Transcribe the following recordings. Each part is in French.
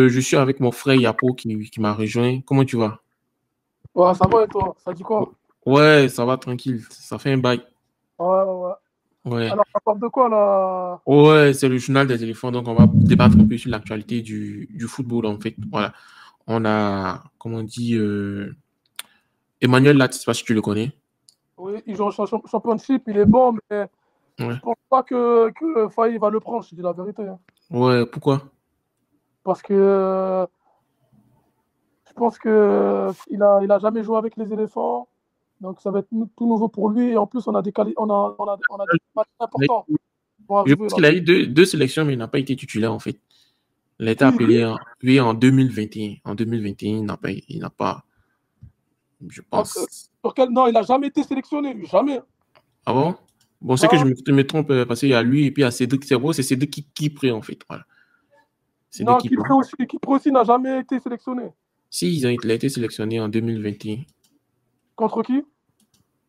Je suis avec mon frère Yapo qui m'a rejoint. Comment tu vas? Ouais, ça va et toi? Ça dit quoi? Ouais, ça va tranquille. Ça fait un bail. Ouais, ouais, ouais. Ouais. Alors, ça parle de quoi là? Ouais, c'est le journal des éléphants. Donc, on va débattre un peu sur l'actualité du football, en fait. Voilà. On a, comment on dit, Emmanuel Lat, je sais pas si tu le connais. Oui, ils jouent en championship, il est bon, mais je Ouais. pense pas que Faye va le prendre, je te dis la vérité, hein. Ouais, pourquoi? Parce que je pense que il a jamais joué avec les éléphants, donc ça va être tout nouveau pour lui. Et en plus, on a des matchs importants qui vont Je arriver pense là. qu'il a eu deux sélections, mais il n'a pas été titulaire, en fait. Il a été Qui, lui? appelé oui, en 2021. En 2021, il n'a pas, je pense. Sur quel... Non, il a jamais été sélectionné, jamais. Ah bon? Bon, c'est que je Non, me trompe parce qu'il y a lui et puis il y a Cédric Serbo. C'est Cédric qui prie, en fait. Voilà. Cédric non, qui prie. Kipre aussi n'a jamais été sélectionné. Si, il a été sélectionné en 2021. Contre qui?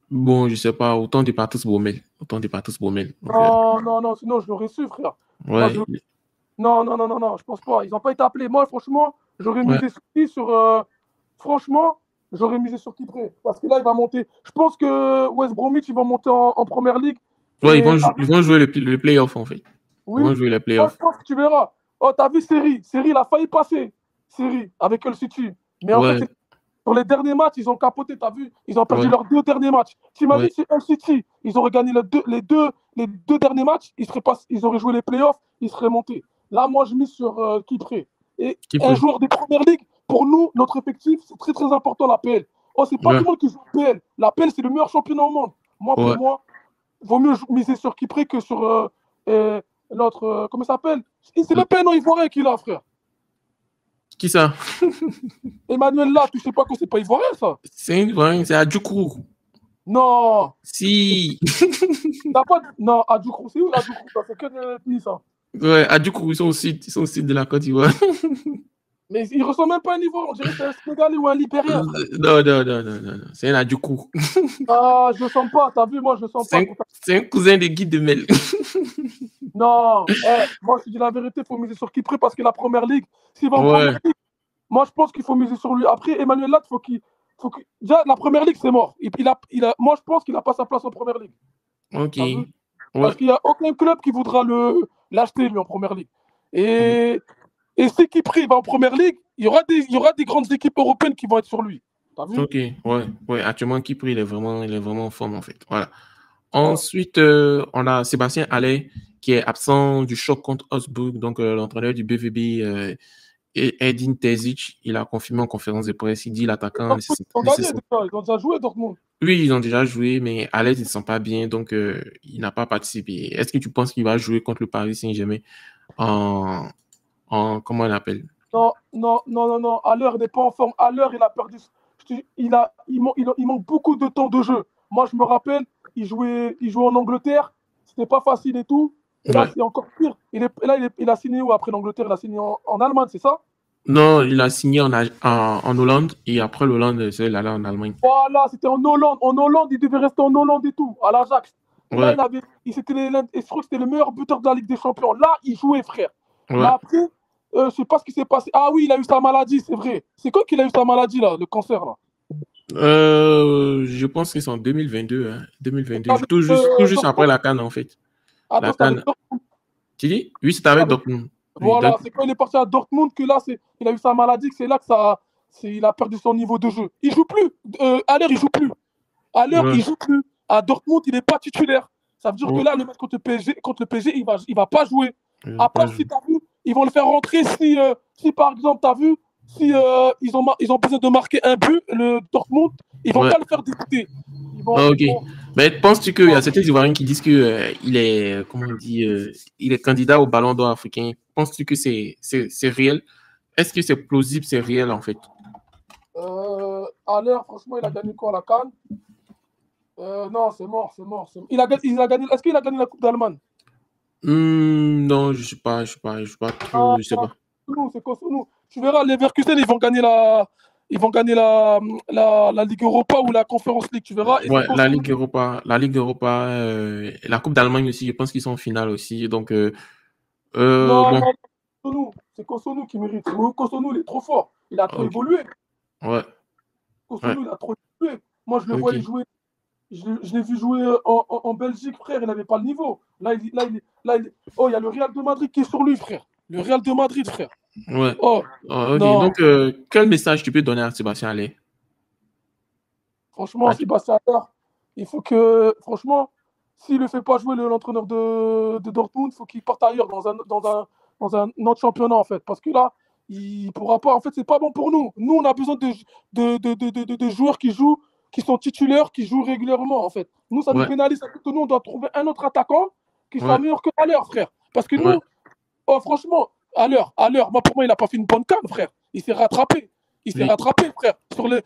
Bon, je sais pas, autant de Patrice Baumel. Autant de Patrice Baumel. Donc, Non, non, non, sinon je l'aurais su, frère. Moi, ouais, non, non, non, non, non, je pense pas. Ils n'ont pas été appelés. Moi, franchement, j'aurais ouais. misé sur qui? Franchement, j'aurais misé sur Kipré. Parce que là, il va monter. Je pense que West Bromwich, ils vont monter en Première Ligue. Ouais, Et ils vont jouer le play-off, en fait. Ils vont oui, jouer les moi, je play-offs. pense que tu verras. Oh, t'as vu Seri? Seri, il a failli passer. Seri, avec Hull City. Mais en fait, Ouais, sur les derniers matchs, ils ont capoté, t'as vu? Ils ont perdu ouais, leurs deux derniers matchs. ouais. T'imagines si Hull City, ils auraient gagné les deux derniers matchs, ils auraient joué les playoffs, ils seraient montés. Là, moi, je mise sur Kipré. Et Qui un prie? joueur des premières ligues, pour nous, notre effectif, c'est très très important la PL. Oh, c'est pas Ouais, tout le monde qui joue PL. La PL, c'est le meilleur championnat au monde. Moi, pour ouais. moi, vaut mieux miser sur Kipré que sur l'autre. Comment ça s'appelle? C'est le PN ivoirien qu'il a, frère. Qui ça? Emmanuel là, tu sais pas que c'est pas ivoirien, ça? C'est Adjoukrou. Non! Si. T'as pas... Non, Adjoukrou, c'est où Adjoukrou? C'est que de l'ethnie, ça. Ouais, Adjoukrou, ils sont au sud de la Côte d'Ivoire. Mais il ressemble même pas à un Ivoirien. On dirait que c'est un Sénégalais ou un Libérien, frère. Non, non, non, non, non, non. C'est un Adjoukrou. Ah, je le sens pas. T'as vu, moi, je le sens pas. C'est un cousin de Guy de Mel. Non, moi, je dis la vérité, il faut miser sur Kipré parce que la première ligue, s'il va en première Ouais, ligue, moi, je pense qu'il faut miser sur lui. Après, Emmanuel Latte, déjà, la première ligue, c'est mort. Moi, je pense qu'il n'a pas sa place en première ligue. ok. T'as vu? Ouais. Parce qu'il n'y a aucun club qui voudra l'acheter, lui, en première ligue. Et, et si Kipré va en première ligue, il y aura des grandes équipes européennes qui vont être sur lui. T'as vu? Ok, ouais, ouais. Actuellement, Kipri, il est vraiment en forme, en fait. Voilà. Ouais. Ensuite, on a Sébastien Haller, qui est absent du choc contre Augsburg. Donc, l'entraîneur du BVB, Edin Terzic, il a confirmé en conférence de presse. Il dit l'attaquant Dortmund, ils ont gagné déjà. Ils ont déjà joué, Dortmund. Oui, ils ont déjà joué, mais à l'aise, ils ne sont pas bien, donc il n'a pas participé. Est-ce que tu penses qu'il va jouer contre le Paris Saint-Germain en, comment on appelle? Non, non, non, non, non. À l'heure, il n'est pas en forme. À l'heure, il a perdu. Il manque beaucoup de temps de jeu. Moi, je me rappelle, il jouait en Angleterre. C'était pas facile et tout. Et là, Ouais. c'est encore pire. Il a signé où après l'Angleterre? Il a signé en Allemagne, c'est ça? Non, il a signé en Hollande et après l'Hollande, c'est allé en Allemagne. Voilà, c'était en Hollande. En Hollande, il devait rester en Hollande et tout, à l'Ajax. Et là, Ouais, je crois que c'était le meilleur buteur de la Ligue des Champions. Là, il jouait, frère. Mais ouais. après, je sais pas ce qui s'est passé. Ah oui, il a eu sa maladie, c'est vrai. C'est quand qu'il a eu sa maladie, là, le cancer, là? Je pense que c'est en 2022, hein. 2022, Avec, tout juste après Dortmund. la CAN, en fait. La Attends, c'est avec CAN. Dortmund. Tu dis? Oui, c'est C'est avec avec- Dortmund. Oui, Voilà, c'est quand il est parti à Dortmund que là, il a eu sa maladie, que c'est là que il a perdu son niveau de jeu. Il joue plus. À l'heure, il joue plus. À l'heure, ouais, il joue plus. À Dortmund, il n'est pas titulaire. Ça veut dire que ouais. là, le match contre le PSG, il va pas jouer. Je vais À pas part jouer. si tu as vu, ils vont le faire rentrer si par exemple, tu as vu, si ils ont besoin de marquer un but, le Dortmund, ils vont Ouais. pas le faire débuter. Ils vont, Ah, ils ok. vont, Mais penses-tu qu'il y a certains Ivoiriens qui disent que il est, comment on dit, il est candidat au Ballon d'Or africain? Penses-tu que c'est réel? Est-ce que c'est plausible, c'est réel en fait? à l'heure, franchement, il a gagné quoi la CAN? Non, c'est mort, c'est mort. Il a gagné. Est-ce qu'il a gagné la Coupe d'Allemagne? Non, je suis pas Ah, trop, je sais pas. nous, c'est quoi nous? Tu verras, les Leverkusen, ils vont gagner la Ligue Europa ou la Conference League, tu verras. Et c'est Ouais, quoi la Ligue Europa, la Coupe d'Allemagne aussi, je pense qu'ils sont en finale aussi. Donc, Non, bon, non, nous. c'est Cotonou qui mérite. Cotonou, il est trop fort. Il a trop Ok. évolué. Ouais. Ouais. Cotonou, il a trop évolué. Moi, je le Ok. voyais jouer. Je l'ai vu jouer en Belgique, frère. Il n'avait pas le niveau. Oh, il y a le Real de Madrid qui est sur lui, frère. Le Real de Madrid, frère. Ouais. Oh, Ah, ok. non. Donc, quel message tu peux donner à Sébastien Aller? Franchement, Sébastien Haller, il faut que, franchement, s'il ne le fait pas jouer l'entraîneur de Dortmund, il faut qu'il parte ailleurs, dans un autre championnat, en fait. Parce que là, il ne pourra pas. En fait, c'est pas bon pour nous. Nous, on a besoin de joueurs qui jouent, qui sont titulaires, qui jouent régulièrement, en fait. Nous, ça nous Ouais. pénalise. Que nous, on doit trouver un autre attaquant qui soit Ouais. meilleur que Haller, frère. Parce que Ouais. nous, oh, franchement, moi, pour moi, il n'a pas fait une bonne canne, frère. Il s'est rattrapé. Il s'est Oui. rattrapé, frère.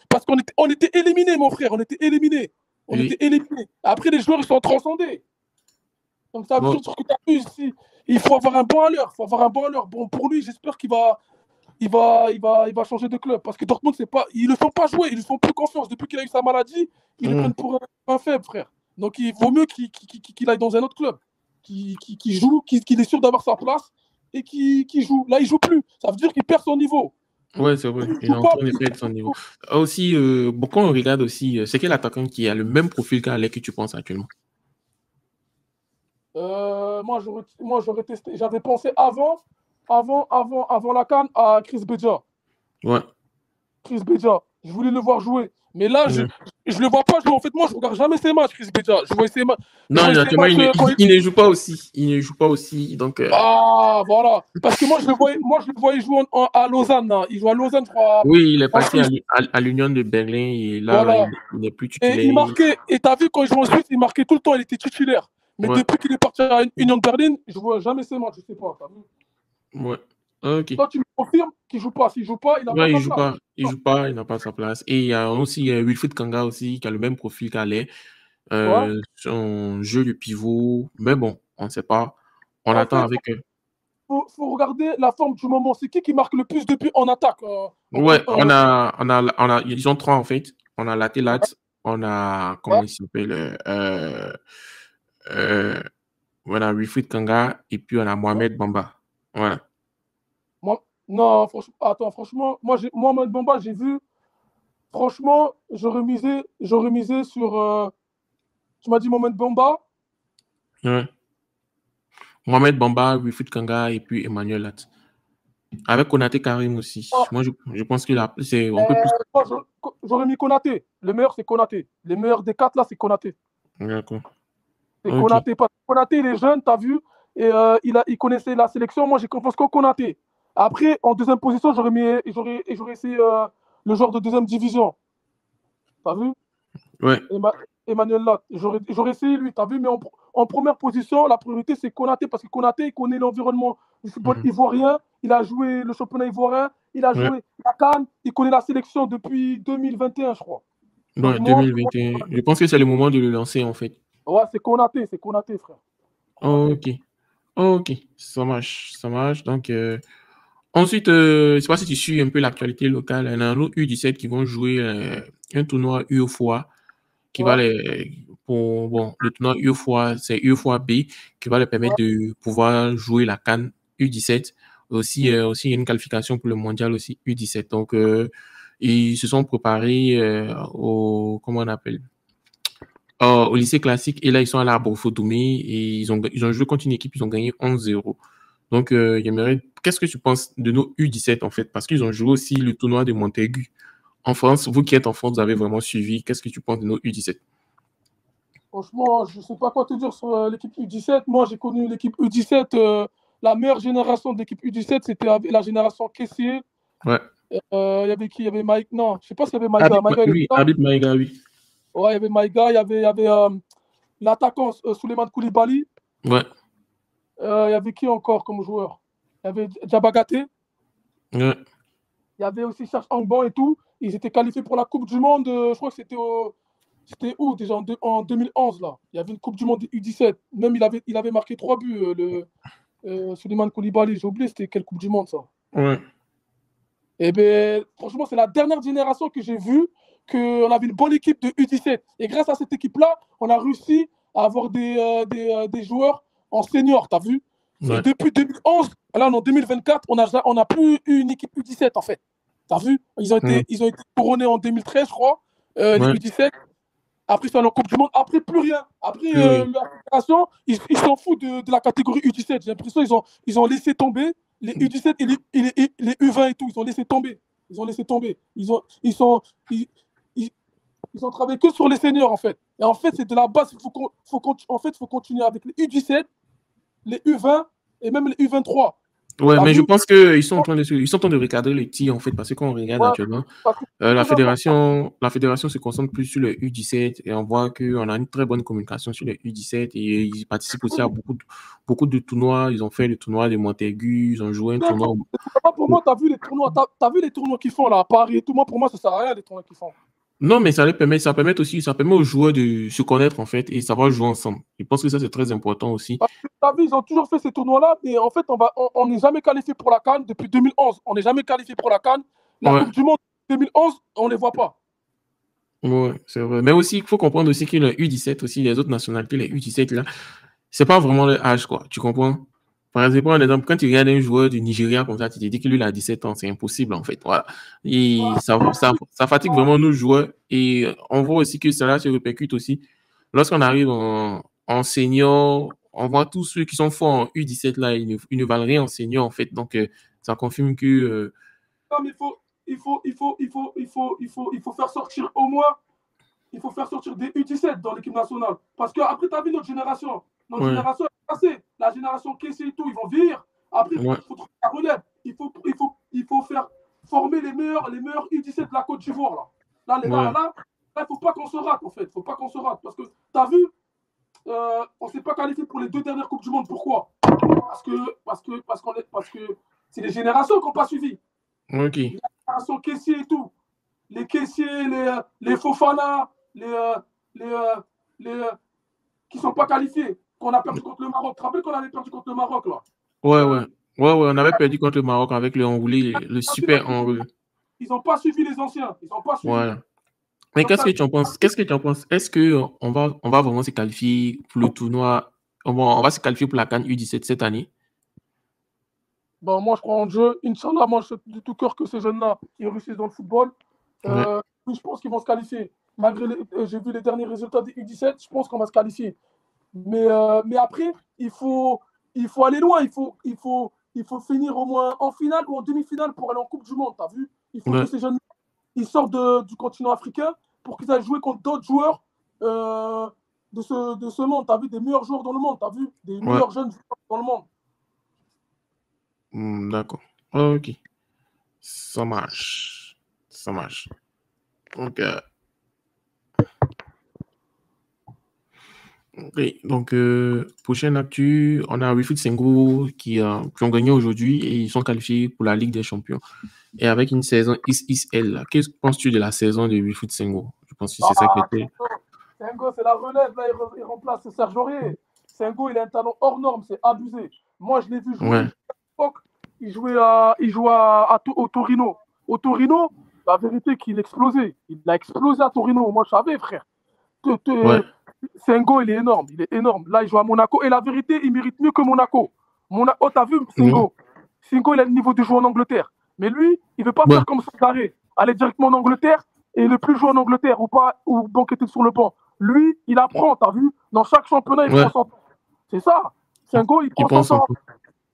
Parce on était éliminés, mon frère. On était éliminés. On Oui. était éliminés. Après, les joueurs, ils sont transcendés. Donc, ça veut Bon. dire que tu as vu ici. Il faut avoir un bon à l'heure. Il faut avoir un bon à l'heure. Bon, pour lui, j'espère qu'il va changer de club. Parce que Dortmund, c'est pas, ils ne le font pas jouer. Ils ne font plus confiance. Depuis qu'il a eu sa maladie, ils le prennent pour un faible, frère. Donc, il vaut mieux qu'il aille dans un autre club. Qui joue, qu'il est sûr d'avoir sa place et qui joue. Là, il joue plus. Ça veut dire qu'il perd son niveau. Ouais, c'est vrai. Il est en train de perdre son niveau. Aussi, beaucoup on regarde aussi, c'est quel attaquant qui a le même profil qu'Alec que tu penses actuellement? Moi, j'aurais testé. J'avais pensé avant la CAN à Chris Beja. Ouais. Chris Beja. Je voulais le voir jouer. Mais là, je le vois pas jouer. En fait, moi, je regarde jamais ses matchs, Chris Beja. Je vois ses matchs. Non, actuellement, il ne joue pas aussi. Il ne joue pas aussi. Donc, Ah, voilà. Parce que moi, je le voyais jouer à Lausanne. Hein. Il joue à Lausanne, je crois. oui, il est passé à l'Union de Berlin et là, Voilà. il n'est plus Et titulaire. il marquait. Et t'as vu, quand il jouait en Suisse, il marquait tout le temps. Il était titulaire. Mais Ouais. depuis qu'il est parti à Union de Berlin, je vois jamais ses matchs. Je sais pas. T'as vu? Ouais. Ok. Toi, tu me confirmes qu'il joue pas. S'il joue pas, il n'a pas Ouais, sa place. il joue pas, il n'a pas sa place. Et il y a aussi Wilfried Kanga aussi, qui a le même profil qu'Alec. Ouais. Son jeu de pivot, mais bon, on ne sait pas. On En attend fait, avec. faut regarder la forme du moment. C'est qui marque le plus de buts en attaque Ouais, ils ont trois en fait. On a Latelat, on a, comment il s'appelle, on a Wilfried Kanga et puis on a Mohamed Bamba. Voilà. Non, franchement, moi, Mohamed Bamba, j'ai vu. Franchement, j'aurais misé sur. Tu m'as dit Mohamed Bamba. Ouais. Mohamed Bamba, Wilfried Kanga et puis Emmanuel Lat. Avec Konaté Karim aussi. Moi, je pense qu'il a c'est un peu plus. Moi, j'aurais mis Konaté. Le meilleur, c'est Konaté. Le meilleur des quatre, là, c'est Konaté. D'accord. C'est Ok. Konaté. Konaté, il est jeune, t'as vu. Et il connaissait la sélection. Moi, j'ai confiance qu'au Konaté. Après, en deuxième position, j'aurais essayé le joueur de deuxième division. T'as vu? Ouais. Emmanuel Lat. J'aurais essayé lui, t'as vu? Mais en première position, la priorité, c'est Konaté. Parce que Konaté, il connaît l'environnement du football ivoirien. Il a joué le championnat ivoirien. Il a joué la CAN. Il connaît la sélection depuis 2021, je crois. Ouais, 2021. Je pense que c'est le moment de le lancer, en fait. Ouais, c'est Konaté, frère. Konaté. Ok, ça marche. Donc, ensuite, je ne sais pas si tu suis un peu l'actualité locale. Il y en a un autre U17 qui vont jouer un tournoi UEFOA qui va le tournoi UEFOA, c'est UEFOA B qui va leur permettre de pouvoir jouer la CAN U17. Aussi, il y a une qualification pour le mondial aussi U17. Donc, ils se sont préparés comment on appelle? Au lycée classique, et là, ils sont à l'arbre Photomé et ils ont joué contre une équipe, ils ont gagné 11-0. Donc, qu'est-ce que tu penses de nos U17 en fait? Parce qu'ils ont joué aussi le tournoi de Montaigu en France. Vous qui êtes en France, vous avez vraiment suivi. Qu'est-ce que tu penses de nos U17? Franchement, je ne sais pas quoi te dire sur l'équipe U17. Moi, j'ai connu l'équipe U17. La meilleure génération de l'équipe U17, c'était la génération Kessier. Ouais. Il y avait qui? Il y avait Mike. Non, je ne sais pas s'il y avait Maïga. Habib Maïga, oui. Ouais, il y avait Maïga. Il y avait l'attaquant Souleymane Koulibaly. Ouais. Il y avait qui encore comme joueur? Il y avait Diabagaté. Ouais. Il y avait aussi Serge Angban et tout. Ils étaient qualifiés pour la Coupe du Monde. Je crois que c'était où déjà en 2011 là. Il y avait une Coupe du Monde U17. Même il avait marqué 3 buts. Souleymane Koulibaly. J'ai oublié c'était quelle Coupe du Monde ça. Ouais. Et bien, franchement, c'est la dernière génération que j'ai vue qu'on avait une bonne équipe de U17. Et grâce à cette équipe-là, on a réussi à avoir des joueurs en senior, t'as vu? Ouais. Et depuis 2011, Là, en 2024, on n'a plus eu une équipe U17, en fait. T'as vu? Ils ont été couronnés en 2013, je crois, les Ouais, U17. Après, c'est en Coupe du Monde. Après, plus rien. Après, plus rien. la fédération, ils s'en foutent de la catégorie U17. J'ai l'impression qu'ils ont laissé tomber les U17 et les U20 et tout. Ils ont laissé tomber. Ils ont laissé tomber. Ils sont travaillés que sur les seniors, en fait. Et en fait, c'est de la base. En fait, il faut continuer avec les U17, les U20 et même les U23. Ouais, T'as mais je vu? pense qu'ils sont ils sont en train de recadrer les tirs, en fait, parce que quand on regarde Ouais, actuellement, parce que c'est la très important. fédération se concentre plus sur le U17 et on voit qu'on a une très bonne communication sur le U17 et ils participent aussi à beaucoup de tournois. Ils ont fait le tournoi de Montaigu, ils ont joué un tournoi. Pour moi, tu as vu les tournois, t'as vu les tournois qu'ils font là à Paris et tout. Moi, pour moi, ça sert à rien les tournois qu'ils font. Non, mais ça permet aussi, ça permet aux joueurs de se connaître en fait et savoir jouer ensemble. Je pense que ça c'est très important aussi. Parce que t'as vu, ils ont toujours fait ces tournois-là, mais en fait, on n'est jamais qualifié pour la CAN depuis 2011. On n'est jamais qualifié pour la CAN. La Ouais, Coupe du Monde 2011, on les voit pas. ouais, c'est vrai. Mais aussi, il faut comprendre aussi que le U17 aussi, les autres nationalités, les U17 là, c'est pas vraiment le âge quoi. Tu comprends? Par exemple, un exemple, quand tu regardes un joueur du Nigeria comme ça, tu te dis que lui il a 17 ans, c'est impossible en fait. Voilà. Et ça fatigue vraiment nos joueurs et on voit aussi que cela se répercute aussi lorsqu'on arrive en senior. On voit tous ceux qui sont forts en U17 là, ils ne valent rien en senior en fait. Donc ça confirme que Non, mais il faut faire sortir au moins, il faut faire sortir des U17 dans l'équipe nationale. Parce que après, tu as vu notre génération. Notre ouais, génération est passée. La génération Kessé et tout, ils vont vieillir. Après, ouais, il faut trouver la relève. Il faut faire former les meilleurs U17 de la Côte d'Ivoire. ouais, Il ne faut pas qu'on se rate, en fait. Il ne faut pas qu'on se rate. Parce que, tu as vu, on ne s'est pas qualifié pour les 2 dernières Coupes du Monde. Pourquoi? Parce que c'est les générations qui n'ont pas suivi. ok, Les générations caissiers et tout. Les caissiers, les Fofana, les, euh, les qui ne sont pas qualifiés. Qu'on a perdu contre le Maroc. Tu te rappelles qu'on avait perdu contre le Maroc là? ouais, ouais, ouais, ouais, on avait perdu contre le Maroc avec le Angoulé, le super Angoulé. Ils n'ont pas suivi les anciens. Ils n'ont pas suivi. Voilà. Mais Donc, qu'est-ce que tu en penses? Qu'est-ce que tu en penses? Est-ce que on va vraiment se qualifier pour le tournoi? On va se qualifier pour la CAN U17 cette année? bon, moi, je crois en jeu. Inch'Allah, moi, je souhaite de tout cœur que ces jeunes-là ils réussissent dans le football. Ouais, Je pense qu'ils vont se qualifier. J'ai vu les derniers résultats des U17, je pense qu'on va se qualifier. Mais après, il faut aller loin. Il faut finir au moins en finale ou en demi-finale pour aller en Coupe du Monde. T'as vu? Il faut que ouais, ces jeunes ils sortent du continent africain pour qu'ils aillent jouer contre d'autres joueurs euh, de ce monde. T'as vu? Des meilleurs joueurs dans le monde. T'as vu? Des ouais. meilleurs jeunes joueurs dans le monde. D'accord. Ok. Ça marche. Ça marche. Donc, ok. Donc prochaine actu, on a Wilfried Senghor qui ont gagné aujourd'hui et ils sont qualifiés pour la Ligue des Champions. Et avec une saison ISL, qu'est-ce que penses-tu de la saison de Wilfried Senghor? Je pense que c'est ça qui Ah, était. Sengo, c'est la relève. Là, il remplace Serge Aurier. Sengo, il a un talent hors norme. C'est abusé. Moi, je l'ai vu jouer. Ouais, À l'époque, il jouait au Torino. Au Torino, la vérité qu'il explosait. Il a explosé à Torino. Moi, je savais, frère. ouais, Sengo, il est énorme. Il est énorme. Là, il joue à Monaco. Et la vérité, il mérite mieux que Monaco. Oh, t'as vu, ouais, Sengo? Sengo, il a le niveau de jouer en Angleterre. Mais lui, il ne veut pas ouais, faire comme Sangaré. Aller directement en Angleterre et ne plus jouer en Angleterre ou pas, ou banqueter sur le banc. Lui, il apprend, t'as vu? Dans chaque championnat, il prend ouais. son temps. C'est ça. Sengo, il Il prend son pense un temps. peu.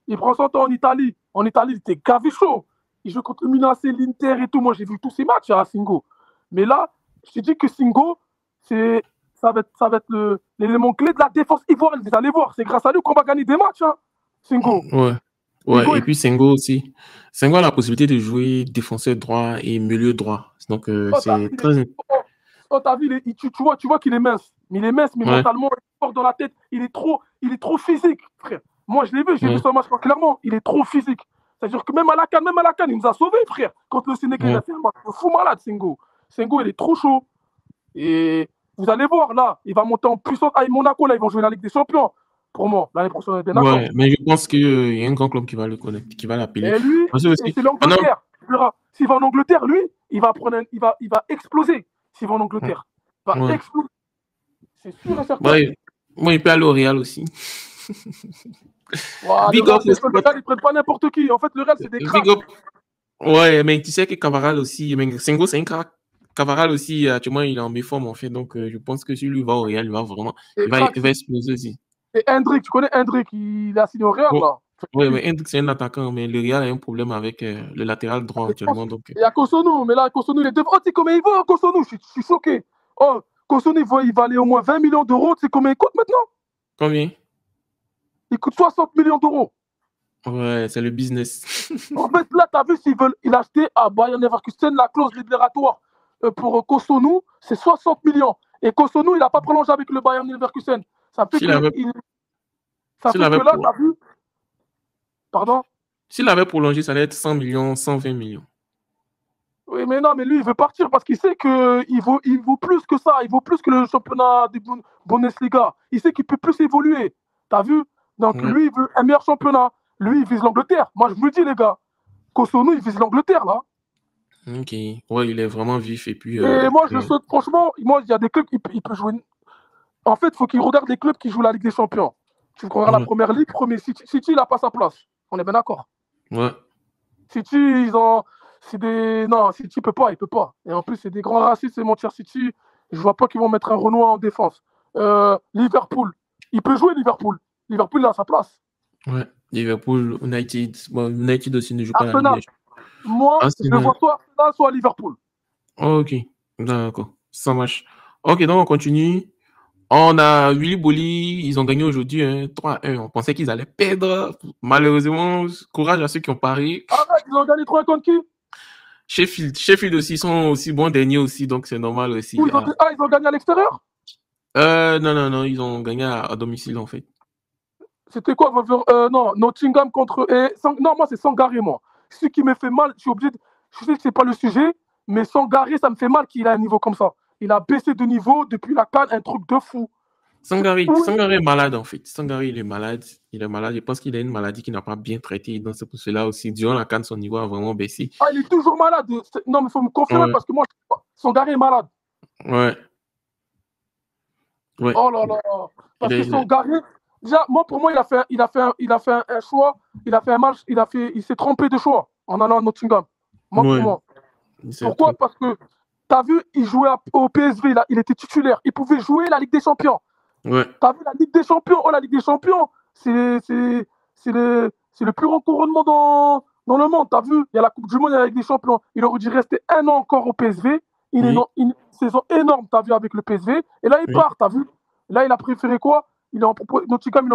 Il prend son temps en Italie. En Italie, il était gavé chaud. Il joue contre le Milan AC, l'Inter et tout. Moi, j'ai vu tous ces matchs à Singo. Mais là, je te dis que Singo, ça va être l'élément clé de la défense ivoirienne. Vous allez voir, c'est grâce à lui qu'on va gagner des matchs, hein, Singo. Ouais. Ouais, Singo, et puis Senghor aussi. Senghor a la possibilité de jouer défenseur droit et milieu droit. Donc, oh, t'as c'est vu, très. t'as vu tu vois qu'il est mince. Mais il est mince, mais Ouais, mentalement, il est fort dans la tête. Il est trop physique, frère. Moi, je l'ai vu, j'ai vu ouais, son match clairement. Il est trop physique. C'est-à-dire que même à la canne, il nous a sauvés, frère. Contre le Sénégal, il ouais. a fait un match de fou malade, Sengo. Sengo, il est trop chaud. Et vous allez voir, là, il va monter en puissance. Ah, et Monaco, là, ils vont jouer la Ligue des Champions. Pour moi, l'année prochaine, on est bien d'accord. Ouais, mais je pense qu'il y a un grand club qui va le connecter, qui va l'appeler. Et lui, Parce que aussi, c'est pendant, l'Angleterre. S'il va en Angleterre, lui, il va exploser. S'il va en Angleterre, il va ouais. exploser. C'est sûr et certain. Ouais, moi, il peut aller au Real aussi. Ouah, le Big Real, up aussi. le Real, ils prennent pas n'importe qui. En fait, le Real, c'est des Big cracks. up. Ouais, mais tu sais que Cavaral aussi, mais Sengo, c'est un crack. Cavaral aussi, actuellement, il est en méforme, en fait. Donc, je pense que si lui va au Real, il va vraiment, Des cracks, il va exploser aussi. et Hendrick, tu connais Hendrick, il a signé au Real, Ouais, là. ouais, mais Hendrick, c'est un attaquant, mais le Real a un problème avec le latéral droit Et actuellement. Donc, il y a Kosonou, mais là, Kosonou, il est devant. Oh, tu sais combien il vaut, Kosonou? Je suis choqué. Oh, Kosonou, il va aller au moins 20 millions d'euros. Tu sais combien il coûte maintenant? combien? Il coûte 60 millions d'euros. Ouais, c'est le business. En fait, là, tu as vu, s'ils veulent, il a acheté à Bayern Leverkusen la clause libératoire pour Kosonou, c'est 60 millions. Et Kosonou, il n'a pas prolongé avec le Bayern Leverkusen. Ça fait S'il que, avait, ça s'il fait que avait, là, tu pro- as vu. Pardon? s'il avait prolongé, ça allait être 100 millions, 120 millions. Oui, mais non, mais lui, il veut partir parce qu'il sait qu'il vaut plus que ça. Il vaut plus que le championnat des Bundesliga. Il sait qu'il peut plus évoluer. T'as vu? Donc, Ouais. lui, il veut un meilleur championnat. Lui, il vise l'Angleterre. Moi, je me dis, les gars, Kosonou, il vise l'Angleterre, là. Ok. Ouais, il est vraiment vif. Et puis, Et moi, je souhaite, franchement, moi, il y a des clubs, il peut jouer. En fait, il faut qu'il regarde les clubs qui jouent la Ligue des Champions. Tu regardes la ouais. première ligue, premier City, City il n'a pas sa place. On est bien d'accord. Ouais. City, ils ont. C'est des. Non, City peut pas, il peut pas. Et en plus, c'est des grands racistes, c'est Manchester City. Je vois pas qu'ils vont mettre un Renoir en défense. Liverpool. Il peut jouer Liverpool. Liverpool, il a sa place. Ouais. Liverpool, United. Bon, United aussi ne joue pas la Ligue Arsenal. des Champions. Moi, je Arsenal. vois soit Arsenal, soit Liverpool. Ok. D'accord. Ça marche. Ok, donc on continue. On a Willy Bolly, ils ont gagné aujourd'hui, hein, 3-1. On pensait qu'ils allaient perdre. Malheureusement, courage à ceux qui ont parié. Arrête, ils ont gagné 3 contre qui? Sheffield aussi sont aussi bons derniers aussi, donc c'est normal aussi. Ils ont... Ah, ils ont gagné à l'extérieur? Non, non, non, ils ont gagné à domicile en fait. C'était quoi non, Nottingham contre. Non, moi, c'est Sangaré, moi. Ce qui me fait mal, je suis obligé de. Je sais que c'est pas le sujet, mais Sangaré, ça me fait mal qu'il ait un niveau comme ça. Il a baissé de niveau depuis la CAN, un truc de fou. Sangari est malade en fait. Sangari, il est malade. Il est malade. Je pense qu'il a une maladie qu'il n'a pas bien traitée. Donc c'est pour cela aussi, durant la CAN, son niveau a vraiment baissé. Ah, il est toujours malade. Non, mais il faut me confirmer Ouais, parce que moi, Sangaré est malade. ouais, ouais. Oh là là. Il Parce que est... Sangaré, déjà, moi, pour moi, il a fait un choix. Il a fait un match. Il s'est trompé de choix en allant à Nottingham. Moi, pour Ouais, moi. il s'est Pourquoi? trompé. Parce que, t'as vu, il jouait au PSV, là, il était titulaire. Il pouvait jouer la Ligue des Champions. Ouais, T'as vu la Ligue des Champions? Oh, la Ligue des Champions, c'est le plus grand couronnement dans le monde. T'as vu? Il y a la Coupe du Monde, il y a la Ligue des Champions. Il aurait dû rester un an encore au PSV. oui, Une saison énorme, t'as vu, avec le PSV. Et là, il oui. part, t'as vu? Là, il a préféré quoi? Nottingham,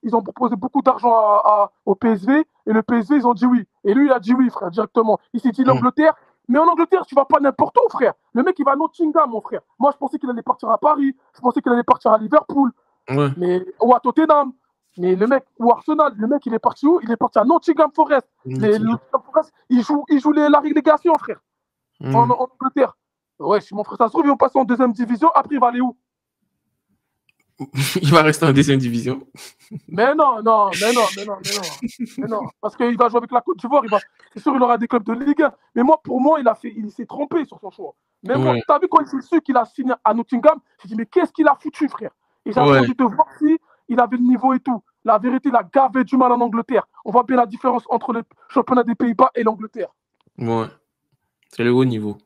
ils ont proposé beaucoup d'argent au PSV. Et le PSV, ils ont dit oui. Et lui, il a dit oui, frère, directement. Il s'est dit Hum, l'Angleterre. Mais en Angleterre, tu vas pas n'importe où, frère. Le mec, il va à Nottingham, mon frère. Moi, je pensais qu'il allait partir à Paris. Je pensais qu'il allait partir à Liverpool. ouais. Ou à Tottenham. Mais le mec, ou Arsenal, le mec, il est parti où? Il est parti à Nottingham Forest. Nottingham. Nottingham Forest, il joue la relégation, frère, Hum. en Angleterre. Ouais, mon frère, ça se trouve, ils vont passer en deuxième division. Après, il va aller où? Il va rester en deuxième division. Mais non, non, mais non, mais non, mais non. Mais non. Parce qu'il va jouer avec la Côte d'Ivoire. C'est sûr, il aura des clubs de Ligue 1. Mais moi, pour moi, il s'est trompé sur son choix. Mais moi, Ouais, t'as vu quand il s'est su qu'il a signé à Nottingham, j'ai dit, mais qu'est-ce qu'il a foutu, frère? Et j'ai ouais, attendu de voir si il avait le niveau et tout. La vérité, il a gavé du mal en Angleterre. On voit bien la différence entre le championnat des Pays-Bas et l'Angleterre. ouais. C'est le haut niveau.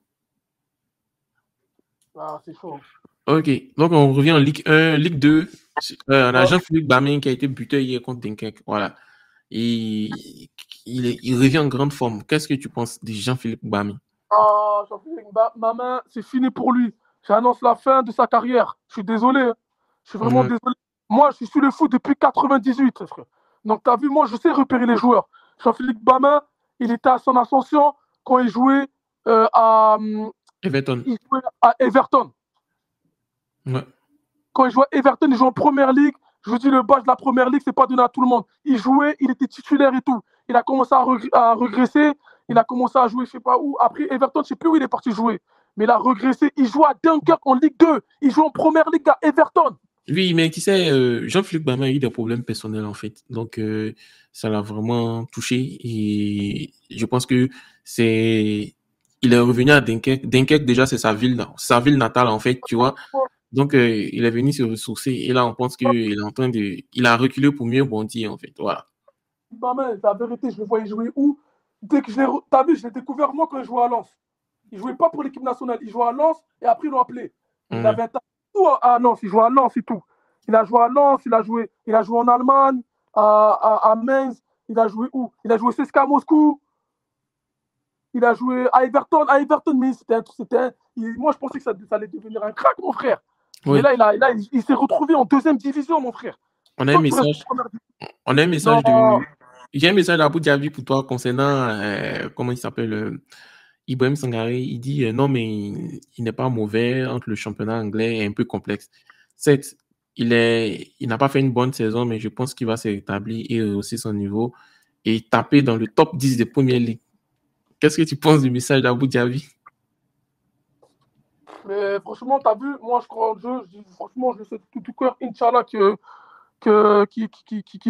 Ah, c'est chaud. Ok, donc on revient en Ligue 1, Ligue 2. On a Ouais. Jean-Philippe Bamin qui a été buteur hier contre Dunkerque. Voilà. Et il revient en grande forme. Qu'est-ce que tu penses de Jean-Philippe Bamin? Ah, Jean-Philippe, ma main, c'est fini pour lui. J'annonce la fin de sa carrière. Je suis désolé, hein. Je suis vraiment Ouais, désolé. Moi, je suis le foot depuis 98, frère. Donc, tu as vu, moi, je sais repérer les joueurs. Jean-Philippe Bamin, il était à son ascension quand il jouait, Everton. il jouait à Everton. Ouais, Quand il jouait à Everton, il jouait en première ligue. Je vous dis, le badge de la première ligue, c'est pas donné à tout le monde. Il jouait, il était titulaire et tout. Il a commencé à regresser. Il a commencé à jouer, je sais pas où. Après, Everton, je sais plus où il est parti jouer. Mais il a régressé. Il joue à Dunkerque en Ligue 2. Il joue en première ligue à Everton. oui, mais tu sais, Jean-Philippe Bamin a eu des problèmes personnels en fait. Donc, ça l'a vraiment touché. Et je pense que c'est. Il est revenu à Dunkerque. Dunkerque, déjà, c'est sa ville natale en fait, tu vois. Donc, il est venu se ressourcer. Et là, on pense qu'il est en train de... Il a reculé pour mieux bondir, en fait. Voilà. Non, mais la vérité, je le voyais jouer où? Dès que t'as vu, je l'ai découvert moi quand il jouait à Lens. Il jouait pas pour l'équipe nationale. Il jouait à Lens et après, ils l'ont appelé. Il avait un tout à Lens. Il jouait à Lens et tout. Il a joué à Lens, il a joué en Allemagne, à Mainz. Il a joué où? Il a joué CSKA Moscou. Il a joué à Everton. À Everton, mais moi, je pensais que ça allait devenir un crack, mon frère. Oui. Mais là, il s'est retrouvé en deuxième division, mon frère. On a un message. On a un message de... J'ai un message d'Abou Dhabi pour toi concernant, comment il s'appelle, Ibrahim Sangaré. Il dit, non, mais il n'est pas mauvais entre le championnat anglais et un peu complexe. Certes, il n'a pas fait une bonne saison, mais je pense qu'il va se rétablir et rehausser son niveau et taper dans le top 10 des premières ligues. Qu'est-ce que tu penses du message d'Abou Dhabi? Mais franchement, t'as vu, moi je crois en Dieu, franchement, je sais tout cœur, Inch'Allah, qu'il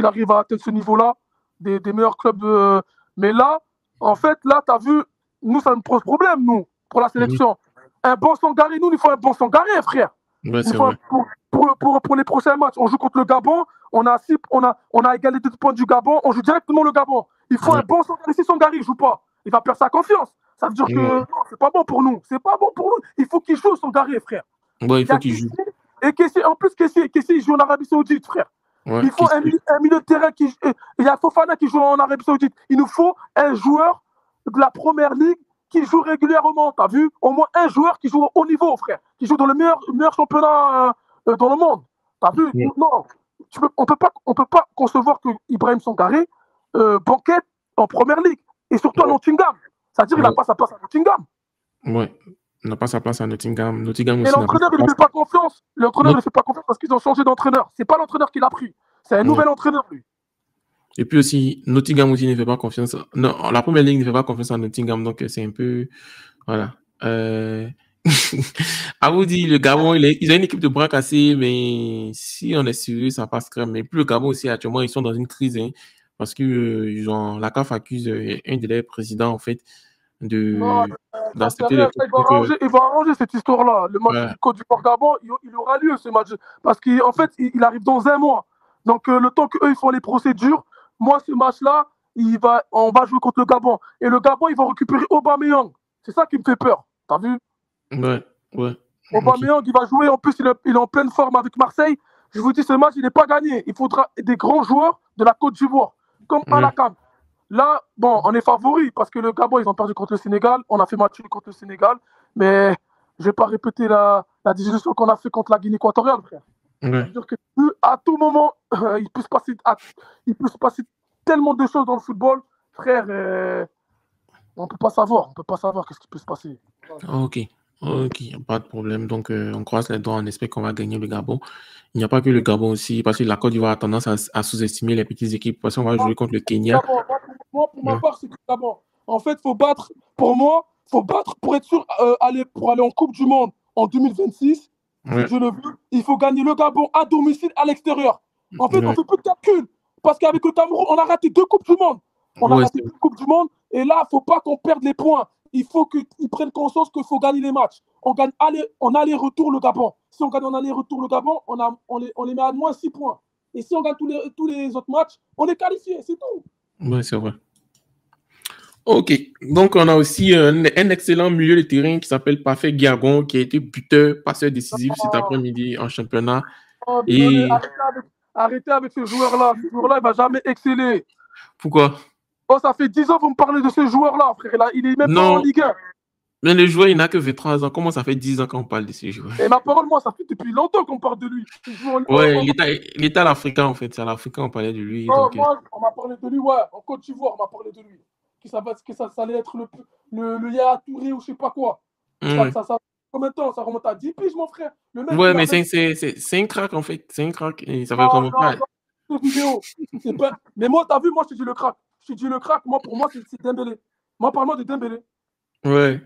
arrive à atteindre ce niveau-là, des meilleurs clubs. Mais là, en fait, là, t'as vu, nous, ça nous pose problème, nous, pour la sélection. Un bon Sangaré, nous, il faut un bon Sangaré, frère. Ouais, c'est vrai. Pour les prochains matchs, on joue contre le Gabon, on a égalé 2 points du Gabon, on joue directement le Gabon. Il faut un bon Sangaré. Si Sangaré ne joue pas, il va perdre sa confiance. Ça veut dire que non, c'est pas bon pour nous. C'est pas bon pour nous. Il faut qu'il joue Sangaré, frère. Ouais, il faut qu'il joue. Et en plus, Kessie, il joue en Arabie Saoudite, frère. Ouais, il faut un milieu de terrain qui. Il y a Fofana qui joue en Arabie Saoudite. Il nous faut un joueur de la première ligue qui joue régulièrement. T'as vu? Au moins un joueur qui joue au haut niveau, frère. Qui joue dans le meilleur championnat dans le monde. T'as vu? Non. On peut pas concevoir que Ibrahim Sangaré banquette en première ligue. Et surtout à Nottingham. C'est-à-dire qu'il n'a pas sa place à Nottingham. Ouais. Il n'a pas sa place à Nottingham. Nottingham aussi. Et l'entraîneur, il ne fait pas confiance. L'entraîneur ne fait pas confiance parce qu'ils ont changé d'entraîneur. C'est pas l'entraîneur qui l'a pris. C'est un nouvel entraîneur, lui. Et puis aussi, Nottingham aussi ne fait pas confiance. Non, la première ligue ne fait pas confiance à Nottingham. Donc, c'est un peu... Voilà. À vous dire, le Gabon, ils ont une équipe de bras cassés, mais si on est sérieux, ça passe crème. Mais puis le Gabon aussi, actuellement, ils sont dans une crise, hein, parce que la CAF accuse un des présidents, en fait, d'accepter les... Il va arranger cette histoire-là. Le match du Côte d'Ivoire-Gabon, il aura lieu, ce match. Parce qu'en fait, il arrive dans un mois. Donc, le temps qu'eux, ils font les procédures, moi, ce match-là, on va jouer contre le Gabon. Et le Gabon, ils vont récupérer Aubameyang. C'est ça qui me fait peur. T'as vu? Ouais. Aubameyang, il va jouer. En plus, il est en pleine forme avec Marseille. Je vous dis, ce match, il n'est pas gagné. Il faudra des grands joueurs de la Côte d'Ivoire, comme Alakam. Là, bon, on est favori parce que le Gabon, ils ont perdu contre le Sénégal. On a fait match contre le Sénégal. Mais je ne vais pas répéter la discussion qu'on a fait contre la Guinée équatoriale, frère. C'est-à-dire qu'à tout moment, il peut se passer tellement de choses dans le football. Frère, on ne peut pas savoir. On peut pas savoir qu'est-ce qui peut se passer. Ok, pas de problème. Donc, on croise les doigts, on espère qu'on va gagner le Gabon. Il n'y a pas que le Gabon aussi, parce que la Côte d'Ivoire a tendance à sous-estimer les petites équipes. Parce qu'on va jouer contre le Kenya. Moi, pour ma part, c'est que le Gabon. En fait, faut battre pour être sûr pour aller en Coupe du Monde en 2026. Si je le veux, il faut gagner le Gabon à domicile, à l'extérieur. En fait, on ne fait plus de calcul. Parce qu'avec le Cameroun, on a raté 2 Coupes du Monde. Et là, il ne faut pas qu'on perde les points. Il faut qu'ils prennent conscience qu'il faut gagner les matchs. On gagne en aller-retour le Gabon. Si on gagne en aller-retour le Gabon, on les met à moins 6 points. Et si on gagne tous les autres matchs, on est qualifié, c'est tout. Oui, c'est vrai. Ok, donc on a aussi un excellent milieu de terrain qui s'appelle Parfait Guiagon, qui a été buteur, passeur décisif cet après-midi en championnat. Arrêtez avec ce joueur-là. Ce joueur-là, il ne va jamais exceller. Pourquoi? Oh, ça fait 10 ans que vous me parlez de ce joueur-là, frère. Là, il est même pas en Ligue 1. Mais le joueur, il n'a que 23 ans. Comment ça fait 10 ans qu'on parle de ce joueur? Et ma parole, moi, ça fait depuis longtemps qu'on parle de lui. Il était à l'Africain, en fait. C'est à l'Africain qu'on parlait de lui. Oh, donc, moi, on m'a parlé de lui, ouais. En Côte d'Ivoire, on m'a parlé de lui. Que ça allait être le Yaya Touré ou je sais pas quoi. Ça, combien de temps? Ça remonte à 10 piges, mon frère. Le mec, mais c'est un crack, en fait. C'est un crack. Et ça fait comment? Mais moi, t'as vu, moi, je te dis le crack. Moi, pour moi, c'est Dembélé. Moi, parle-moi de Dembélé. Ouais.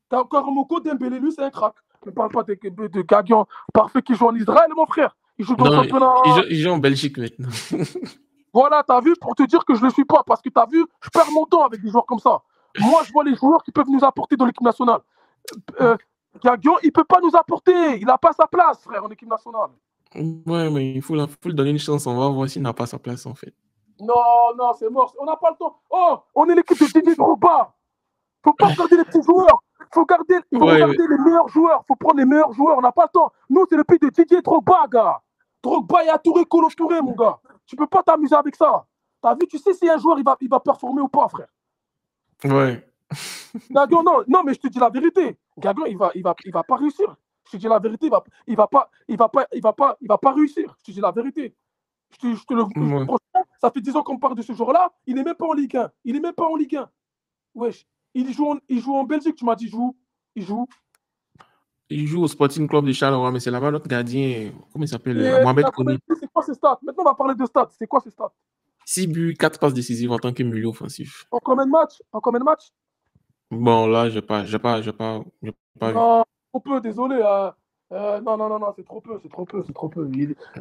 T'as encore Moko Dembélé, lui, c'est un crack. Ne parle pas de Gaguian Parfait qui joue en Israël, mon frère. Il joue dans le championnat. Il joue en Belgique maintenant. Voilà, t'as vu, pour te dire que je ne le suis pas. Parce que t'as vu, je perds mon temps avec des joueurs comme ça. Moi, je vois les joueurs qui peuvent nous apporter dans l'équipe nationale. Gaguion, il ne peut pas nous apporter. Il n'a pas sa place, frère, en équipe nationale. Ouais, mais il faut lui donner une chance. On va voir s'il n'a pas sa place, en fait. Non, non, c'est mort. On n'a pas le temps. Oh, on est l'équipe de Didier Drogba. Faut pas regarder les petits joueurs. Faut regarder les meilleurs joueurs. Faut prendre les meilleurs joueurs. On n'a pas le temps. Nous, c'est le pays de Didier Drogba, gars. Drogba et Touré, Kolo Touré, mon gars. Tu peux pas t'amuser avec ça. T'as vu, tu sais si un joueur il va performer ou pas, frère. Ouais. Gagon, non, non, mais je te dis la vérité. Gagon, il va pas réussir. Je te dis la vérité, il va pas réussir. Je te dis la vérité. Franchement, ça fait 10 ans qu'on parle de ce joueur-là. Il n'est même pas en Ligue 1. Il est même pas en Ligue 1. Wesh. Il joue en Belgique, tu m'as dit, il joue au Sporting Club de Charleroi, mais c'est là-bas notre gardien, comment il s'appelle, Mohamed Kone. C'est quoi ses stats? Maintenant, on va parler de stats. C'est quoi ses stats? 6 buts, 4 passes décisives en tant que milieu offensif. En combien de matchs? Bon, là, je n'ai pas vu. Non, trop peu, désolé. Non, c'est trop peu.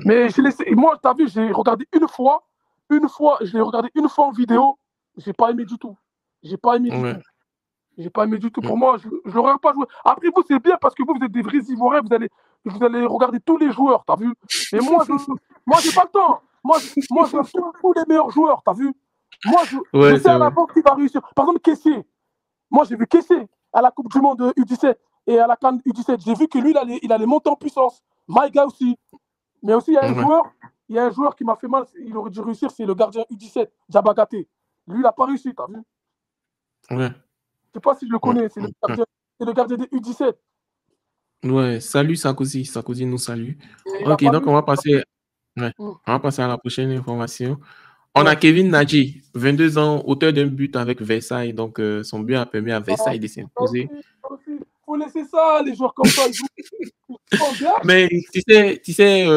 Mais moi, t'as vu, j'ai regardé une fois, je l'ai regardé une fois en vidéo, j'ai pas aimé du tout. J'ai pas aimé du tout. Pour moi, je l'aurais pas joué. Après, vous, c'est bien parce que vous êtes des vrais Ivoiriens, vous allez regarder tous les joueurs, t'as vu. Mais moi, j'ai pas le temps. Moi, je veux tous les meilleurs joueurs, t'as vu. Moi, je sais à l'avance qui va réussir. Par exemple, Kessié. Moi, j'ai vu Kessié à la Coupe du Monde U17 et à la CAN U17. J'ai vu que lui, il allait monter en puissance. Maïga aussi. Mais aussi, il y a un joueur qui m'a fait mal. Il aurait dû réussir, c'est le gardien U17, Diabagaté. Lui, il n'a pas réussi, t'as vu. Ouais. Je sais pas si je le connais. C'est le gardien des U17. Ouais, salut Sarkozy. Sarkozy nous salue. Ok, donc on va passer à la prochaine information. On a Kevin Nadji, 22 ans, auteur d'un but avec Versailles. Donc, son but a permis à Versailles de s'imposer. Il faut laisser ça, les joueurs comme ça. Ils jouent. Mais tu sais,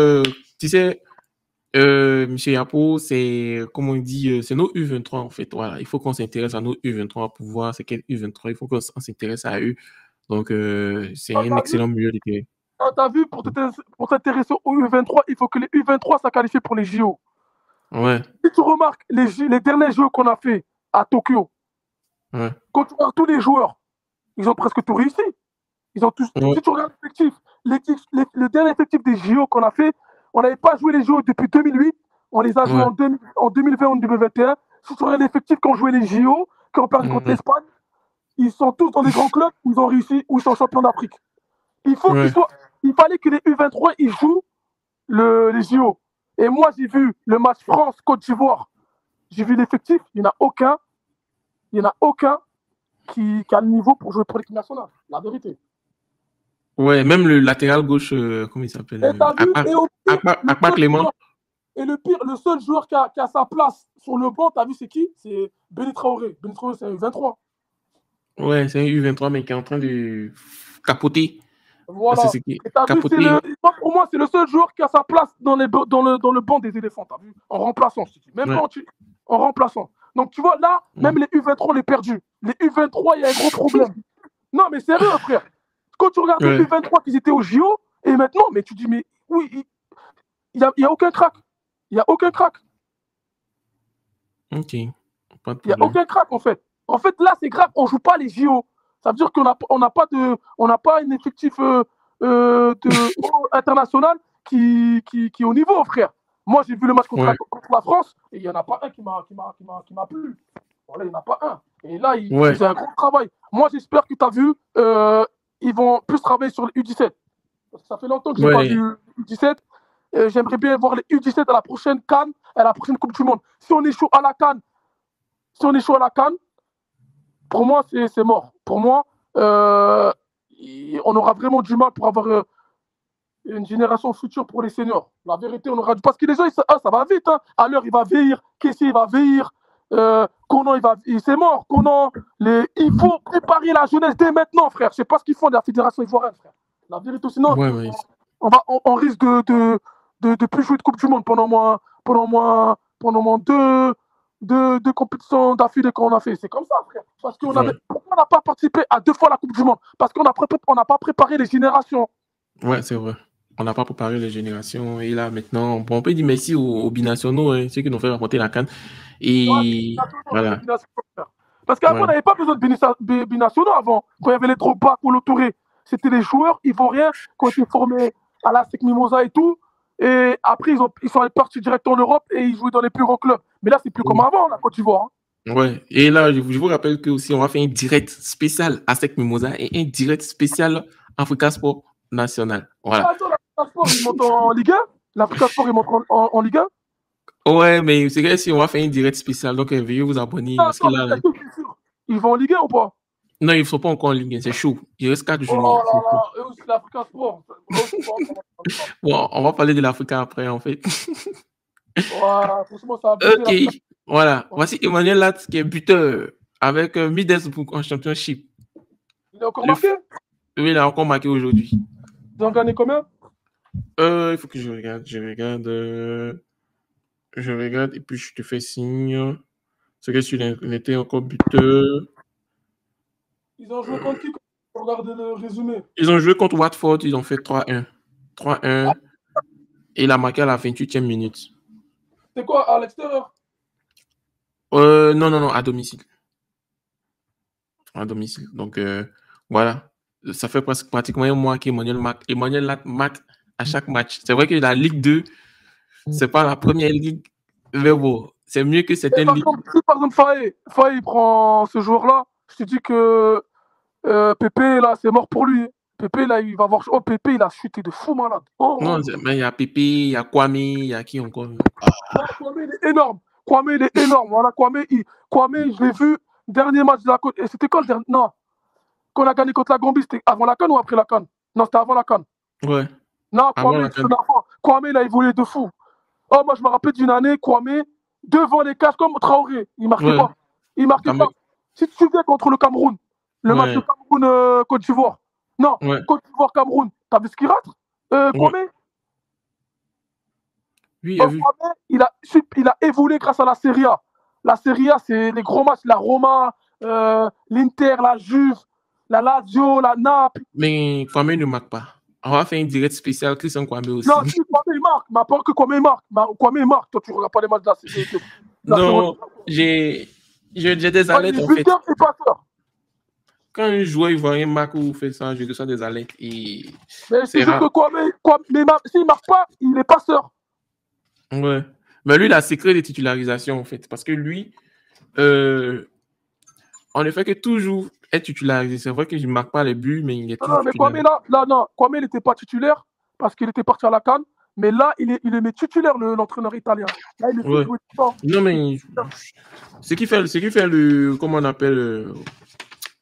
M. Yapo, c'est, comme on dit, c'est nos U23 en fait. Voilà, il faut qu'on s'intéresse à nos U23 pour voir c'est quel U23. Il faut qu'on s'intéresse à eux. Donc, c'est un excellent milieu de terrain. T'as vu, pour t'intéresser aux U23, il faut que les U23 soient qualifiés pour les JO. Ouais. Si tu remarques les derniers jeux qu'on a fait à Tokyo, quand tu regardes tous les joueurs, ils ont presque tout réussi. Ils ont tous. Si tu regardes l'effectif, le dernier effectif des JO qu'on a fait, on n'avait pas joué les JO depuis 2008. On les a joués en 2020, en 2021. Si tu regardes l'effectif qui ont joué les JO, qui ont perdu contre l'Espagne, ils sont tous dans des grands clubs où ils ont réussi, où ils sont champions d'Afrique. Il fallait que les U23 ils jouent les JO. Et moi, j'ai vu le match France-Côte d'Ivoire. J'ai vu l'effectif. Il n'y en a aucun qui a le niveau pour jouer pour l'équipe nationale. La vérité. Ouais, même le latéral gauche, comment il s'appelle? Akpa Clément. Et le pire, le seul joueur qui a sa place sur le banc, t'as vu, c'est qui? C'est Béni Traoré. Béni Traoré, c'est un U23. Ouais, c'est un U23, mais qui est en train de capoter. Voilà. Pour moi, c'est le seul joueur qui a sa place dans le banc des éléphants, t'as vu? En remplaçant, je te dis. Même pas en remplaçant. Donc, tu vois, là, même les U23, on les perdu. Les U23, il y a un gros problème. Non, mais sérieux, frère. Quand tu regardes les U23 qui étaient au JO, et maintenant, mais tu dis, mais oui, il n'y a aucun crack. Il n'y a aucun crack. Ok. Il n'y a aucun crack, en fait. En fait, là, c'est grave, on ne joue pas les JO. Ça veut dire qu'on n'a pas un effectif international qui est au niveau, frère. Moi, j'ai vu le match contre la France, et il n'y en a pas un qui m'a plu. Voilà, il n'y en a pas un. Et là, c'est un gros travail. Moi, j'espère que tu as vu, ils vont plus travailler sur les U17. Parce que ça fait longtemps que je n'ai pas vu U17. J'aimerais bien voir les U17 à la prochaine CAN, à la prochaine Coupe du Monde. Si on échoue à la CAN, pour moi, c'est mort. Pour moi, on aura vraiment du mal pour avoir une génération future pour les seniors. La vérité, on aura du... Parce que les gens, ça va vite. Hein. À l'heure, il va vieillir. Kessie, il va vieillir. Conan, c'est mort. Conan, il faut préparer la jeunesse dès maintenant, frère. C'est pas ce qu'ils font de la fédération ivoirienne, frère. La vérité, sinon, on risque de plus jouer de Coupe du Monde pendant moins deux compétitions d'affilée qu'on a fait. C'est comme ça, frère. Parce pourquoi on n'a pas participé à 2 fois la Coupe du Monde? Parce qu'on n'a pas préparé les générations. Ouais, c'est vrai. On n'a pas préparé les générations. Et là, maintenant, on peut dire merci aux binationaux, hein, ceux qui nous ont fait remporter la CAN. Et voilà. Parce qu'avant, on n'avait pas besoin de binationaux avant. Quand il y avait les Drogba, Kolo Touré. c'était les joueurs ivoiriens qui ont été formés à la SEC Mimosa et tout. Et après, ils sont partis direct en Europe et ils jouaient dans les plus grands clubs. Mais là, c'est plus comme avant, la Côte d'Ivoire. Hein. Ouais. Et là, je vous rappelle que aussi on va faire un direct spécial à SEC Mimosa et un direct spécial Africa Sport National. Voilà. Attends, l'Africa Sport, ils montent en Ligue 1. L'Africa Sport, ils montent en Ligue 1. Ouais, mais c'est que si on va faire un direct spécial, donc veuillez vous abonner. Parce que là, ils vont en Ligue 1 ou pas? non, ils ne sont pas encore en Ligue 1, c'est chaud. Il reste 4 journées. Oh là là, eux aussi, l'Africa Sport. Bon, on va parler de l'Africa après, en fait. Ouais, franchement, ça a Ok, voilà. Voici Emmanuel Lat qui est buteur avec Middlesbrough en championship. Il a encore marqué? Oui, il a encore marqué aujourd'hui. Ils ont gagné combien? Il faut que je regarde. Je regarde et puis je te fais signe. C'est que s'il était encore buteur. Ils ont joué contre qui? Regardez le résumé. Ils ont joué contre Watford, ils ont fait 3-1. 3-1. Et il a marqué à la 28e minute. C'est quoi, à l'extérieur? Non, à domicile. À domicile. Donc, voilà. Ça fait pratiquement un mois qu'Emmanuel marque à chaque match. C'est vrai que la Ligue 2, c'est pas la première ligue, mais bon, c'est mieux que certaines ligues. Si par exemple, Faye prend ce joueur-là, je te dis que Pépé, là, c'est mort pour lui. Pépé, là, il va voir. Oh, Pépé, il a chuté de fou malade. Oh, non, mais il y a Pépé, il y a Kwame, il y a qui encore? Kwame, il est énorme. Voilà, Kwame, je l'ai vu, dernier match de la Côte. Et c'était quand le dernier? Non. Quand on a gagné contre la Gambie, c'était avant la CAN ou après la CAN? Non, c'était avant la CAN. Ouais. Non, Kwame, il a évolué de fou. Oh, moi, je me rappelle d'une année, Kwame, devant les cages comme Traoré. Il marquait pas. Il marquait pas. Si tu viens contre le Cameroun, le match de Cameroun-Côte d'Ivoire. Non, Côte d'Ivoire-Cameroun. T'as vu ce qu'il rate? Kwame? Oui, Kwame, il a évolué grâce à la Serie A. La Serie A, c'est les gros matchs, la Roma, l'Inter, la Juve, la Lazio, la Naples. Mais Kwame ne marque pas. On va faire une direct spéciale Christian Kwame aussi. Non, si Kwame il marque, mais pas que Kwame marque. Kwame il marque. Toi, tu ne regardes pas les matchs de la non, j'ai des alertes en fait. Et passeur. Quand un joueur ivoirien marque ou fait ça, je reçois des alertes. Et mais c'est juste que Kwame s'il ne marque pas, il est passeur. Ouais. Mais lui, il a secret de titularisation en fait. Parce que lui, on ne fait que toujours être titularisé. C'est vrai que je ne marque pas les buts, mais il est toujours titulaire. Mais Kwame, il n'était pas titulaire parce qu'il était parti à la CAN. Mais là, il est mis titulaire, l'entraîneur italien. Là, il est ouais. Non, mais ce qui fait le. Comment on appelle.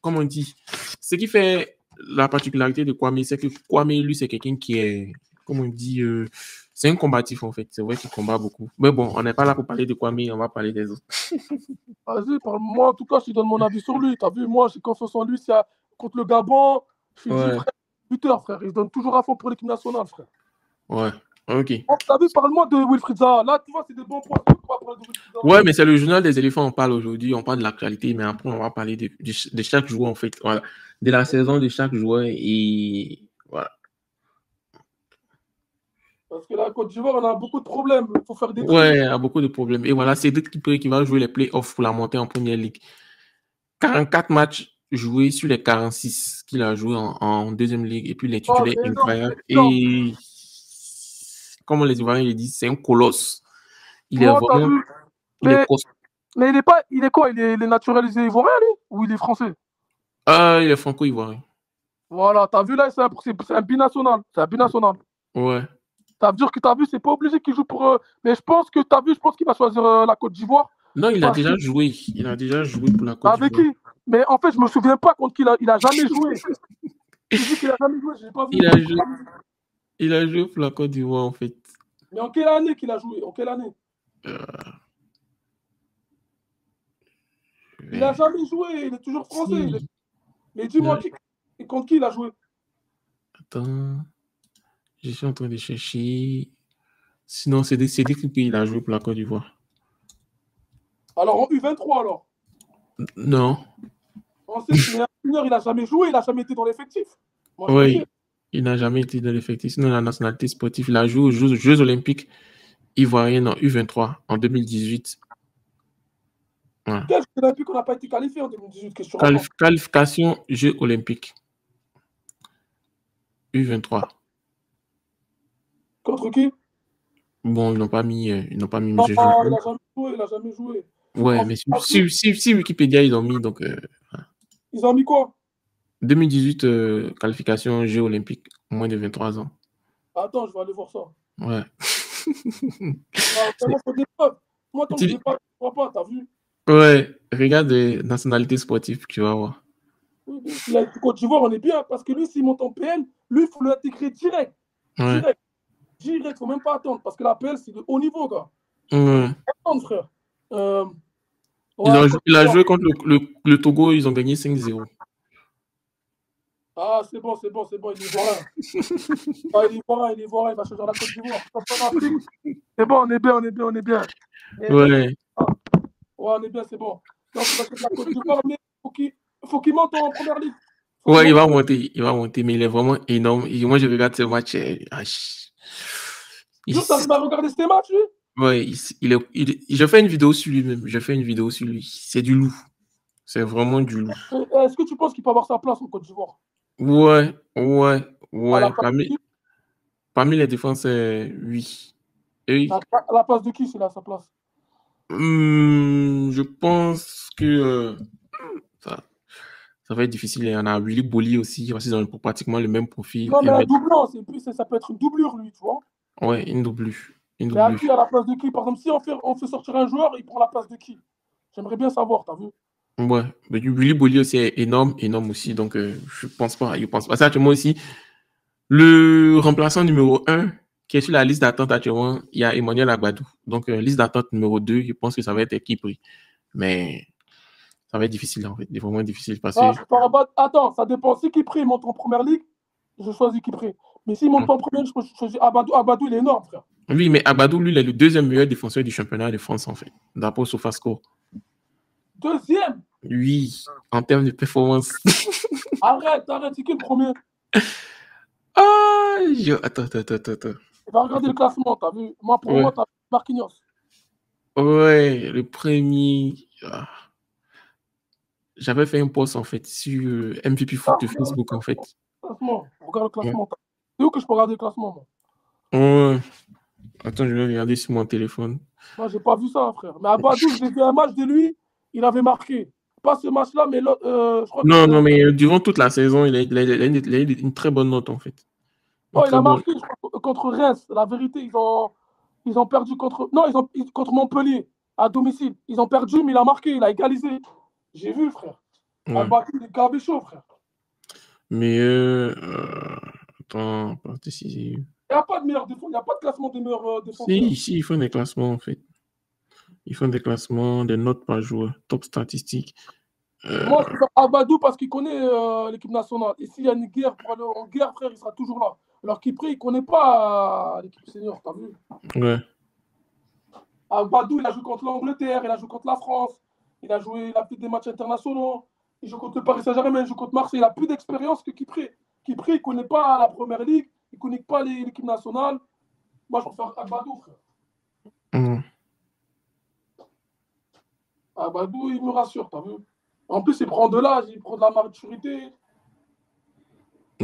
Comment on dit? Ce qui fait la particularité de Kwame, c'est que Kwame, lui, c'est quelqu'un qui est. Comment on dit? C'est un combatif, en fait. C'est vrai qu'il combat beaucoup. Mais bon, on n'est pas là pour parler de Kwame, on va parler des autres. Vas-y, moi, en tout cas, je te donne mon avis sur lui. Tu as vu, moi, j'ai confiance en lui. Contre le Gabon, je suis dit, frère, buteur, frère. Il se donne toujours à fond pour l'équipe nationale, frère. Ouais, ok. T'as vu, parle-moi de Wilfried Zaha. Là, tu vois, c'est des bons points. Ouais, mais c'est le journal des éléphants, on parle aujourd'hui, on parle de l'actualité, mais après, on va parler de chaque joueur, en fait. Voilà. De la saison de chaque joueur et voilà. Parce que la Côte d'Ivoire, on a beaucoup de problèmes. Il faut faire des trucs. Ouais, il y a beaucoup de problèmes. Et voilà, c'est Cédric qui va jouer les playoffs pour la montée en première ligue. 44 matchs joués sur les 46 qu'il a joué en deuxième ligue. Et puis les titulaires incroyables. Et comme les Ivoiriens le disent, c'est un colosse. Il est vraiment. Mais il est pas. Il est quoi? Il est naturalisé ivoirien, lui? Ou il est français? Il est franco-ivoirien. Voilà, t'as vu là, c'est un binational. C'est un binational. Ouais. Ça veut dire que t'as vu, c'est pas obligé qu'il joue pour. Mais je pense qu'il va choisir la Côte d'Ivoire. Non, il a déjà joué. Il a déjà joué pour la Côte d'Ivoire. Avec qui? Mais en fait, je me souviens pas contre qui il a jamais joué. Tu dis qu'il a jamais joué, j'ai pas vu. Il a joué pour la Côte d'Ivoire, en fait. Mais en quelle année qu'il a joué? En quelle année? Il a jamais joué, il est toujours français. Si. Mais dis-moi, contre qui il a joué? Attends. Je suis en train de chercher. Sinon, c'est des qui il a joué pour la Côte d'Ivoire. Alors, en U23, alors? Non. En senior, il n'a jamais joué, il n'a jamais été dans l'effectif. Oui, il n'a jamais été dans l'effectif. Sinon, la nationalité sportive, il a joué aux Jeux olympiques ivoiriens en U23 en 2018. Ouais. Quels Jeux olympiques on n'a pas été qualifié en 2018? Qualification Jeux olympiques. U23. Contre qui? Bon, ils n'ont pas mis Non, Monsieur Jojo. il a jamais joué, il a jamais joué. Ouais, En mais fait, t'as vu, si Wikipédia, ils ont mis, donc, ils ont mis quoi? 2018, qualification Jeux Olympiques, moins de 23 ans. Attends, je vais aller voir ça. Ouais. Ah, vraiment, faut des preuves. Moi, tant que j'ai Tu- pas, je crois pas, t'as vu? Ouais, regarde les nationalités sportives, tu vas voir. Oui, oui. Il a Côte d'Ivoire, on est bien, parce que lui, s'il monte en PL, lui, il faut l'intégrer direct. Ouais. Direct. Direct, faut même pas attendre, parce que la PL, c'est de haut niveau, gars. Ouais. Attends, frère. Euh, ouais, Côte Il a d'Ivoire. joué contre le Togo, ils ont gagné 5-0. Ah, c'est bon, c'est bon, c'est bon, il est ivoirien. Ah, il est ivoirien, il va choisir la Côte d'Ivoire. Ça, c'est en Afrique. C'est bon, on est bien, on est bien, on est bien. Mais même, Ouais. ah, ouais, on est bien, c'est bon. Donc, il va choisir la Côte d'Ivoire, mais faut qu'il monte en première ligue. Faut qu'il Ouais, monte. il va monter, mais il est vraiment énorme. Et moi, je regarde ce match. Il- Juste, t'arrives à regarder ces matchs, lui? ouais, je fais une vidéo sur lui-même. Je fais une vidéo sur lui. C'est du loup. C'est vraiment du loup. Est-ce que tu penses qu'il peut avoir sa place en Côte d'Ivoire? Ouais, ouais, À la ouais. place de qui? Parmi les défenseurs, oui. Et, À la place de qui, s'il a sa place? je pense que ça, ça va être difficile. Il y en a Willy Boli aussi, parce qu'ils ont pratiquement le même profil. Non, mais un doublon, ça peut être une doublure, lui, tu vois. Ouais, une doublure. Une Mais à doublure. qui, à la place de qui? Par exemple, si on fait sortir un joueur, il prend la place de qui? J'aimerais bien savoir, t'as vu? Ouais, mais du Willy Bolly aussi est énorme, énorme aussi. Donc, je pense pas. Je pense pas. Ça, actuellement aussi, le remplaçant numéro un qui est sur la liste d'attente actuellement, il y a Emmanuel Agbadou. Donc, liste d'attente numéro 2, je pense que ça va être Kipri. Mais ça va être difficile, en fait. C'est vraiment difficile parce que. Ah, je peux pas... Attends, ça dépend. Si Kipri monte en première ligue, je choisis Kipri. Mais s'il monte pas en première ligue, je choisis Abadou. Abadou, il est énorme, frère. Oui, mais Agbadou, lui, il est le deuxième meilleur défenseur du championnat de France, en fait. D'après SofaScore. Deuxième. Oui, en termes de performance. Arrête, c'est qui le premier? Ah, attends. Il va regarder le classement, t'as vu? Moi, pour Ouais. moi, t'as Marquinhos. Ouais, le premier. J'avais fait un post en fait sur MVP Foot de Facebook en fait. Classement. Regarde le Ouais. classement. C'est où que je peux regarder le classement, moi? Ouais. Attends, je vais regarder sur mon téléphone. Moi, j'ai pas vu ça, frère. Mais Abadou, j'ai vu un match de lui, il avait marqué. Pas ce match-là, mais l'autre, je crois que Non, c'était. non, mais durant toute la saison, il a eu une très bonne note en fait. Une Oh, il très a bonne. marqué, je crois, contre Reims. La vérité, ils ont perdu contre. Non, contre Montpellier, à domicile. Ils ont perdu, mais il a marqué, il a égalisé. J'ai vu, frère. Ouais. Abadou, il est gavé chaud, frère. Mais attends, partie décisive. Il n'y a pas de meilleur défenseur, il n'y a pas de classement des meilleurs Si, défenseurs. ici, ils font des classements en fait. Ils font des classements, des notes par joueur, top statistiques. Moi, je préfère Abadou parce qu'il connaît l'équipe nationale. Et s'il y a une guerre pour aller en guerre, frère, il sera toujours là. Alors qu'Ipré, il ne connaît pas l'équipe senior, t'as vu? Ouais. Abadou, il a joué contre l'Angleterre, il a joué contre la France, il a fait des matchs internationaux, il joue contre le Paris Saint-Germain, il joue contre Marseille, il a plus d'expérience que Kipré. Kipré, il ne connaît pas la première ligue, il ne connaît pas l'équipe nationale. Moi, je préfère Abadou, frère. Mm. Abadou, il me rassure, t'as vu? En plus, il prend de l'âge, il prend de la maturité.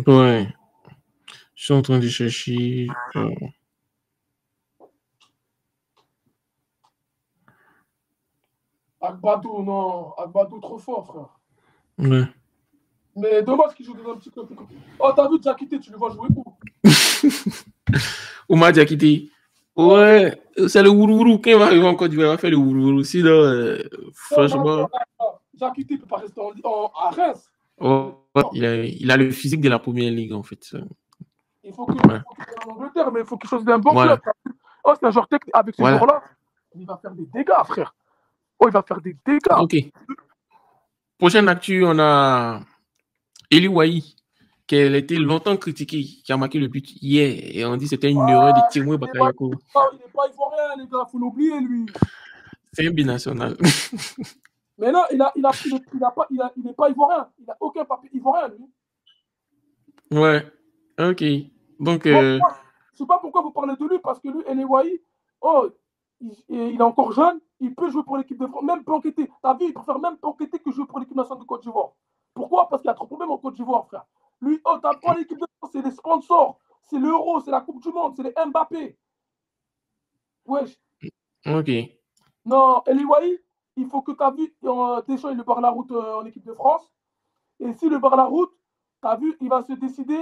Ouais. Je suis en train de chercher. Agbadou, non. Agbadou, trop fort, frère. Ouais. Mais dommage qu'il joue dans un petit club. Oh, t'as vu Diakité, tu le vois jouer où? Oumar Diakité. Ouais, c'est le Wourourou. Quand il va arriver en Côte d'Ivoire, il va faire le Wourourou. Sinon, franchement, Diakité ne peut pas rester à Reims. ouais, il a le physique de la première ligue, en fait. Il faut qu'il Ouais. aille en Angleterre, mais il faut qu'il choisisse un bon Voilà. club. Oh, c'est un joueur technique. Avec ces Voilà. joueurs-là, il va faire des dégâts, frère. Oh, il va faire des dégâts. Ok. Prochaine actu, on a Eli Wahi, qui a été longtemps critiqué, qui a marqué le but hier. Et on dit que c'était une erreur de Timur Bakayoko. Il n'est pas ivoirien, les gars, il faut l'oublier, lui. C'est un binational. Mais là, il n'est pas ivoirien. Il n'a aucun papier ivoirien, lui. Ouais. Ok. Donc, Bon, je ne sais pas pourquoi vous parlez de lui, parce que lui, Elewai, oh, il est encore jeune, il peut jouer pour l'équipe de France, même Panqueté. T'as vu, il préfère même Panqueté que jouer pour l'équipe nationale de Côte d'Ivoire. Pourquoi? Parce qu'il y a trop de problèmes en Côte d'Ivoire, frère. Lui, oh, t'as pas l'équipe de France, c'est les sponsors, c'est l'Euro, c'est la Coupe du Monde, c'est les Mbappé. Wesh. Ok. Non, Eliwaï, il faut que tu as vu, Deschamps, il lui barre la route en équipe de France. Et s'il lui barre la route, tu as vu, il va se décider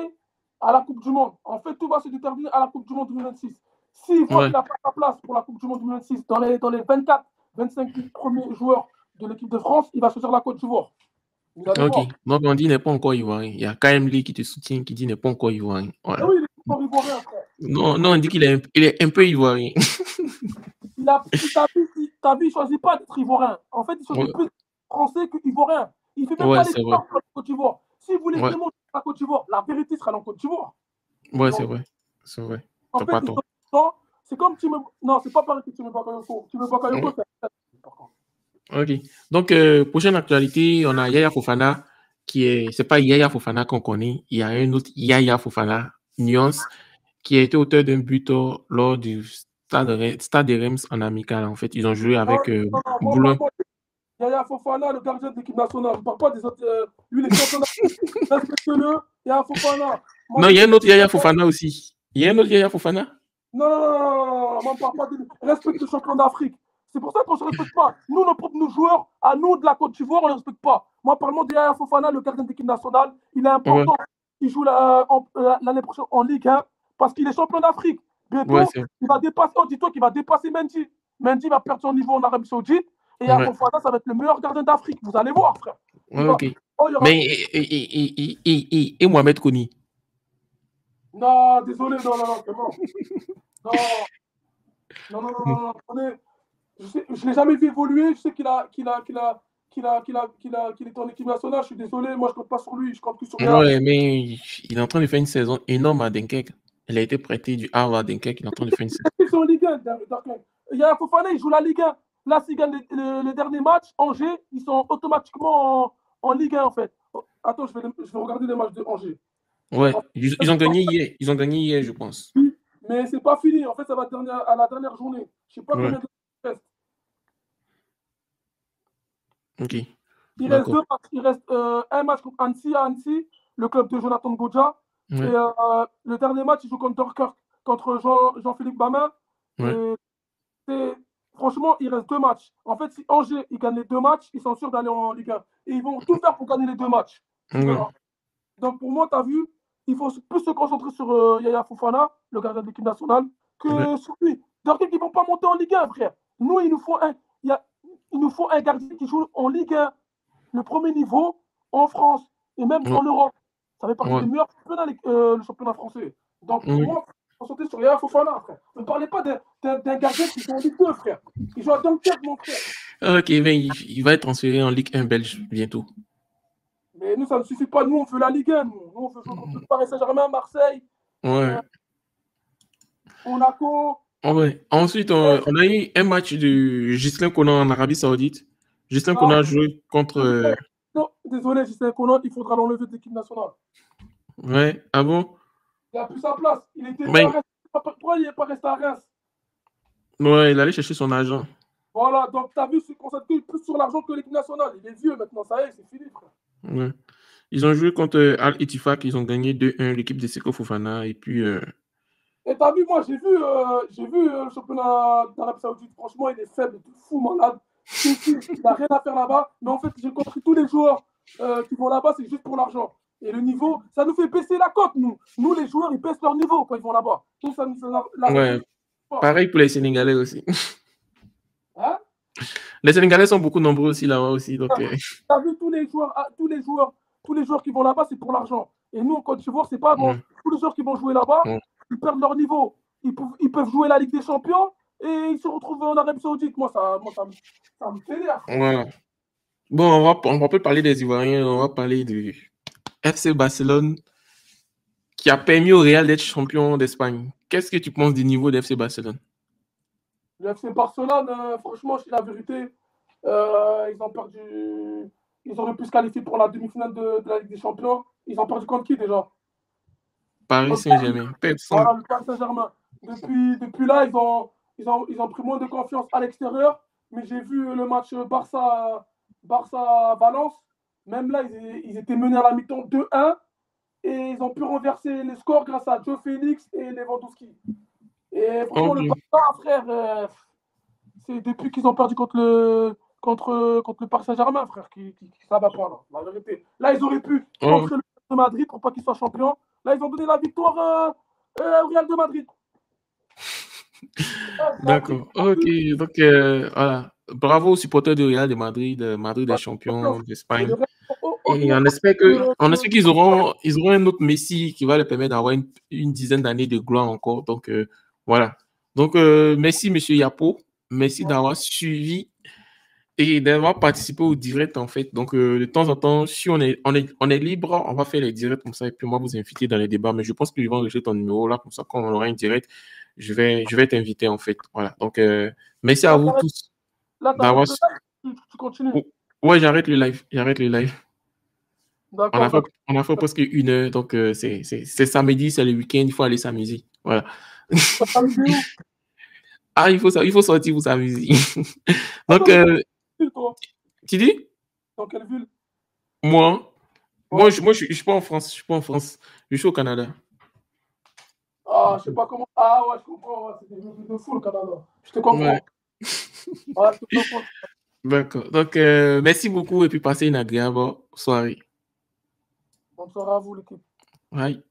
à la Coupe du Monde. En fait, tout va se déterminer à la Coupe du Monde 2026. S'il voit Ouais. qu'il n'a pas sa place pour la Coupe du Monde 2026 dans les 24, 25 premiers joueurs de l'équipe de France, il va choisir la Côte d'Ivoire. Vous allez Ok. voir. Donc, on dit n'est pas encore ivoirien. Il y a KM Lee qui te soutient, qui dit n'est pas encore ivoirien. Ah Voilà. oui, il est encore ivoirien, frère. Non, non, on dit il est un peu ivoirien. T'as vu, il ne choisit pas d'être ivoirien. En fait, il choisit Ouais, plus français que ivoirien. Il ne fait même ouais, pas c'est l'effort vrai. pour la Côte d'Ivoire. S'il voulait Ouais, vraiment la Côte d'Ivoire, la vérité sera en Côte d'Ivoire. ouais, c'est Donc, vrai. C'est vrai. en T'as fait, pas tort. c'est comme tu me. Non, c'est pas pareil que tu me Bakayoko. Tu me Bakayoko, Ouais. c'est. Ok. Donc, prochaine actualité, on a Yaya Fofana, c'est pas Yaya Fofana qu'on connaît. Il y a un autre Yaya Fofana, nuance, qui a été auteur d'un but lors du Stade de Reims en amical. En fait, ils ont joué Non, avec non, non, moi, Boulogne. moi, Yaya Fofana, le gardien de l'équipe nationale. Je ne parle pas des autres. Lui, les champions d'Afrique. Respecte-le. Yaya Fofana. Moi, Non, je il y a sais un que. autre Yaya Fofana aussi. Il y a un autre Yaya Fofana? Non, non, non, non, non, non, moi, on parle pas de lui. Respecte le champion d'Afrique. C'est pour ça qu'on ne se respecte pas. Nous, nos joueurs, à nous de la Côte d'Ivoire, on ne les respecte pas. Moi, parle-moi de Yaya Fofana, le gardien d'équipe nationale. Il est Ouais, important. Il joue l'année prochaine en Ligue 1 parce qu'il est champion d'Afrique. ouais, Bientôt, c'est il va dépasser. Oh, dis-toi qu'il va dépasser Mendy. Mendy va perdre son niveau en Arabie Saoudite. Et Yaya ouais. Fofana, ça va être le meilleur gardien d'Afrique. Vous allez voir, frère. Il Ouais, va. ok. Oh, il y aura. Mais et Mohamed Koni? Non, désolé, non, non, non, c'est bon. Non, non, non, non, non, non. Je ne l'ai jamais vu évoluer. Je sais qu'il est en équipe nationale. Je suis désolé. Moi, je ne compte pas sur lui. Je compte que sur Yaya. Ouais, mais il est en train de faire une saison énorme à Dunkerque. Il a été prêté du Havre à Dunkerque. Il est en train de faire une saison. Ils sont en Ligue 1. Yaya Fofana, il joue la Ligue 1. Là, s'ils gagnent le dernier match, Angers, ils sont automatiquement en Ligue 1, en fait. Attends, je vais regarder les matchs de Angers. Ouais, ils ont gagné hier. Ils ont gagné hier, je pense. Oui, mais c'est pas fini. En fait, ça va à la dernière journée. Je ne sais pas Ouais, combien de reste. ok. Il reste D'accord. deux matchs. Il reste un match contre Annecy à Annecy, le club de Jonathan Godja. Et Ouais, le dernier match, il joue contre Dunkerque, contre Jean-Philippe Bamin. ouais, Et franchement, il reste deux matchs. En fait, si Angers il gagne les deux matchs, ils sont sûrs d'aller en Ligue 1. Et ils vont tout faire pour gagner les deux matchs. Tu ouais, verras. Donc pour moi, tu as vu, il faut plus se concentrer sur Yaya Fofana, le gardien de l'équipe nationale, ouais, que sur lui. Dunkerque, ils ne vont pas monter en Ligue 1, frère. Nous, il nous faut un gardien qui joue en Ligue 1, le premier niveau, en France et même ouais, en Europe. Ça fait partie des ouais, meilleurs championnats, le championnat français. Donc pour ouais. moi, il faut se concentrer sur Yaya Fofana, frère. Ne parlez pas d'un gardien qui joue en Ligue 2, frère. Il joue à Dunkerque, mon frère. Ok, mais il va être transféré en Ligue 1 belge bientôt. Mais nous, ça ne suffit pas. Nous, on fait la Ligue 1. Nous, on veut jouer contre le Paris Saint-Germain, Marseille, Ouais, Monaco. ouais. Ensuite, on a eu un match de Ghislain Conan en Arabie Saoudite. Ghislain Non, Conan a joué contre. non, désolé, Justin Konan, il faudra l'enlever de l'équipe nationale. Ouais, ah bon? Il n'a plus sa place. Il était venu à Mais, Reims. Pourquoi il n'est pas resté à Reims? ouais, il allait chercher son agent. Voilà, donc tu as vu, il se concentre plus sur l'argent que l'équipe nationale. Il est vieux maintenant, ça y est, c'est fini, frère. Ouais. Ils ont joué contre Al-Ettifaq, ils ont gagné 2-1, l'équipe de Seko Fofana. Et puis, Et t'as vu, moi, j'ai vu le championnat d'Arabie Saoudite. Franchement, il est faible, tout fou, malade. Il n'a rien à faire là-bas. Mais en fait, j'ai compris tous les joueurs qui vont là-bas, c'est juste pour l'argent. Et le niveau, ça nous fait baisser la cote, nous. Nous, les joueurs, ils baissent leur niveau quand ils vont là-bas. Donc, l'Arabie ouais, Saoudite, pas. pareil pour les Sénégalais aussi. Hein? Les Sénégalais sont beaucoup nombreux aussi là-bas aussi. Donc, T'as vu tous les joueurs, tous les joueurs qui vont là-bas, c'est pour l'argent. Et nous, en Côte d'Ivoire, c'est pas bon. ouais, Tous les joueurs qui vont jouer là-bas, ouais, ils perdent leur niveau. Ils peuvent jouer la Ligue des Champions et ils se retrouvent en Arabie Saoudite. Ça me fédère, frère. ouais. Bon, on va pas parler des Ivoiriens, on va parler du FC Barcelone qui a permis au Real d'être champion d'Espagne. Qu'est-ce que tu penses du niveau de FC Barcelone? Le FC Barcelone, franchement, c'est la vérité. Ils ont perdu. Ils auraient pu se qualifier pour la demi-finale de la Ligue des Champions. Ils ont perdu contre qui déjà? Paris Contre Saint-Germain, voilà, personne. le Paris Saint-Germain. Depuis là, ils ont pris moins de confiance à l'extérieur. Mais j'ai vu le match Barça-Valence. Même là, ils étaient menés à la mi-temps 2-1. et ils ont pu renverser les scores grâce à Joe Félix et Lewandowski. Et franchement, Ok. le Barça, frère, c'est depuis qu'ils ont perdu contre le Paris Saint-Germain, frère, ça va pas, là, la vérité. Là, ils auraient pu Oh, contrer le Real de Madrid pour pas qu'ils soient champions. Là, ils ont donné la victoire au Real de Madrid. C'est un truc d'accord. Ok. Donc, voilà. Bravo aux supporters du Real de Madrid. Madrid est champion Et le d'Espagne. Real, Et on espère ils auront un autre Messi qui va leur permettre d'avoir une dizaine d'années de gloire encore. Donc, voilà. Donc, merci, monsieur Yapo. Merci d'avoir suivi et d'avoir participé au direct, en fait. Donc, de temps en temps, si on est libre, on va faire les directs comme ça. Et puis, moi, vous inviter dans les débats. Mais je pense que je vais enregistrer ton numéro là. Comme ça, quand on aura un direct, je vais t'inviter, en fait. Voilà. Donc, merci à là, vous tous t'arrêtes d'avoir. le live, tu continues. Ouais, j'arrête le live. J'arrête le live. D'accord, d'accord. On a fait presque 1 heure, donc c'est samedi, c'est le week-end, il faut aller s'amuser. Voilà. T'as t'amusé où? Ah, il faut sortir pour s'amuser. Donc, Attends, mais ville, toi? tu dis? Dans quelle ville? Moi, Ouais. je suis pas en France, je suis pas en France, je suis au Canada. Ah, je sais pas comment. Ah, ouais, je comprends. Ouais, c'est des trucs de fou, le Canada. Je te Ouais, comprends. Ouais, je te comprends. d'accord. Donc, merci beaucoup et puis passez une agréable soirée. Bonne soirée à vous, l'équipe. Bye.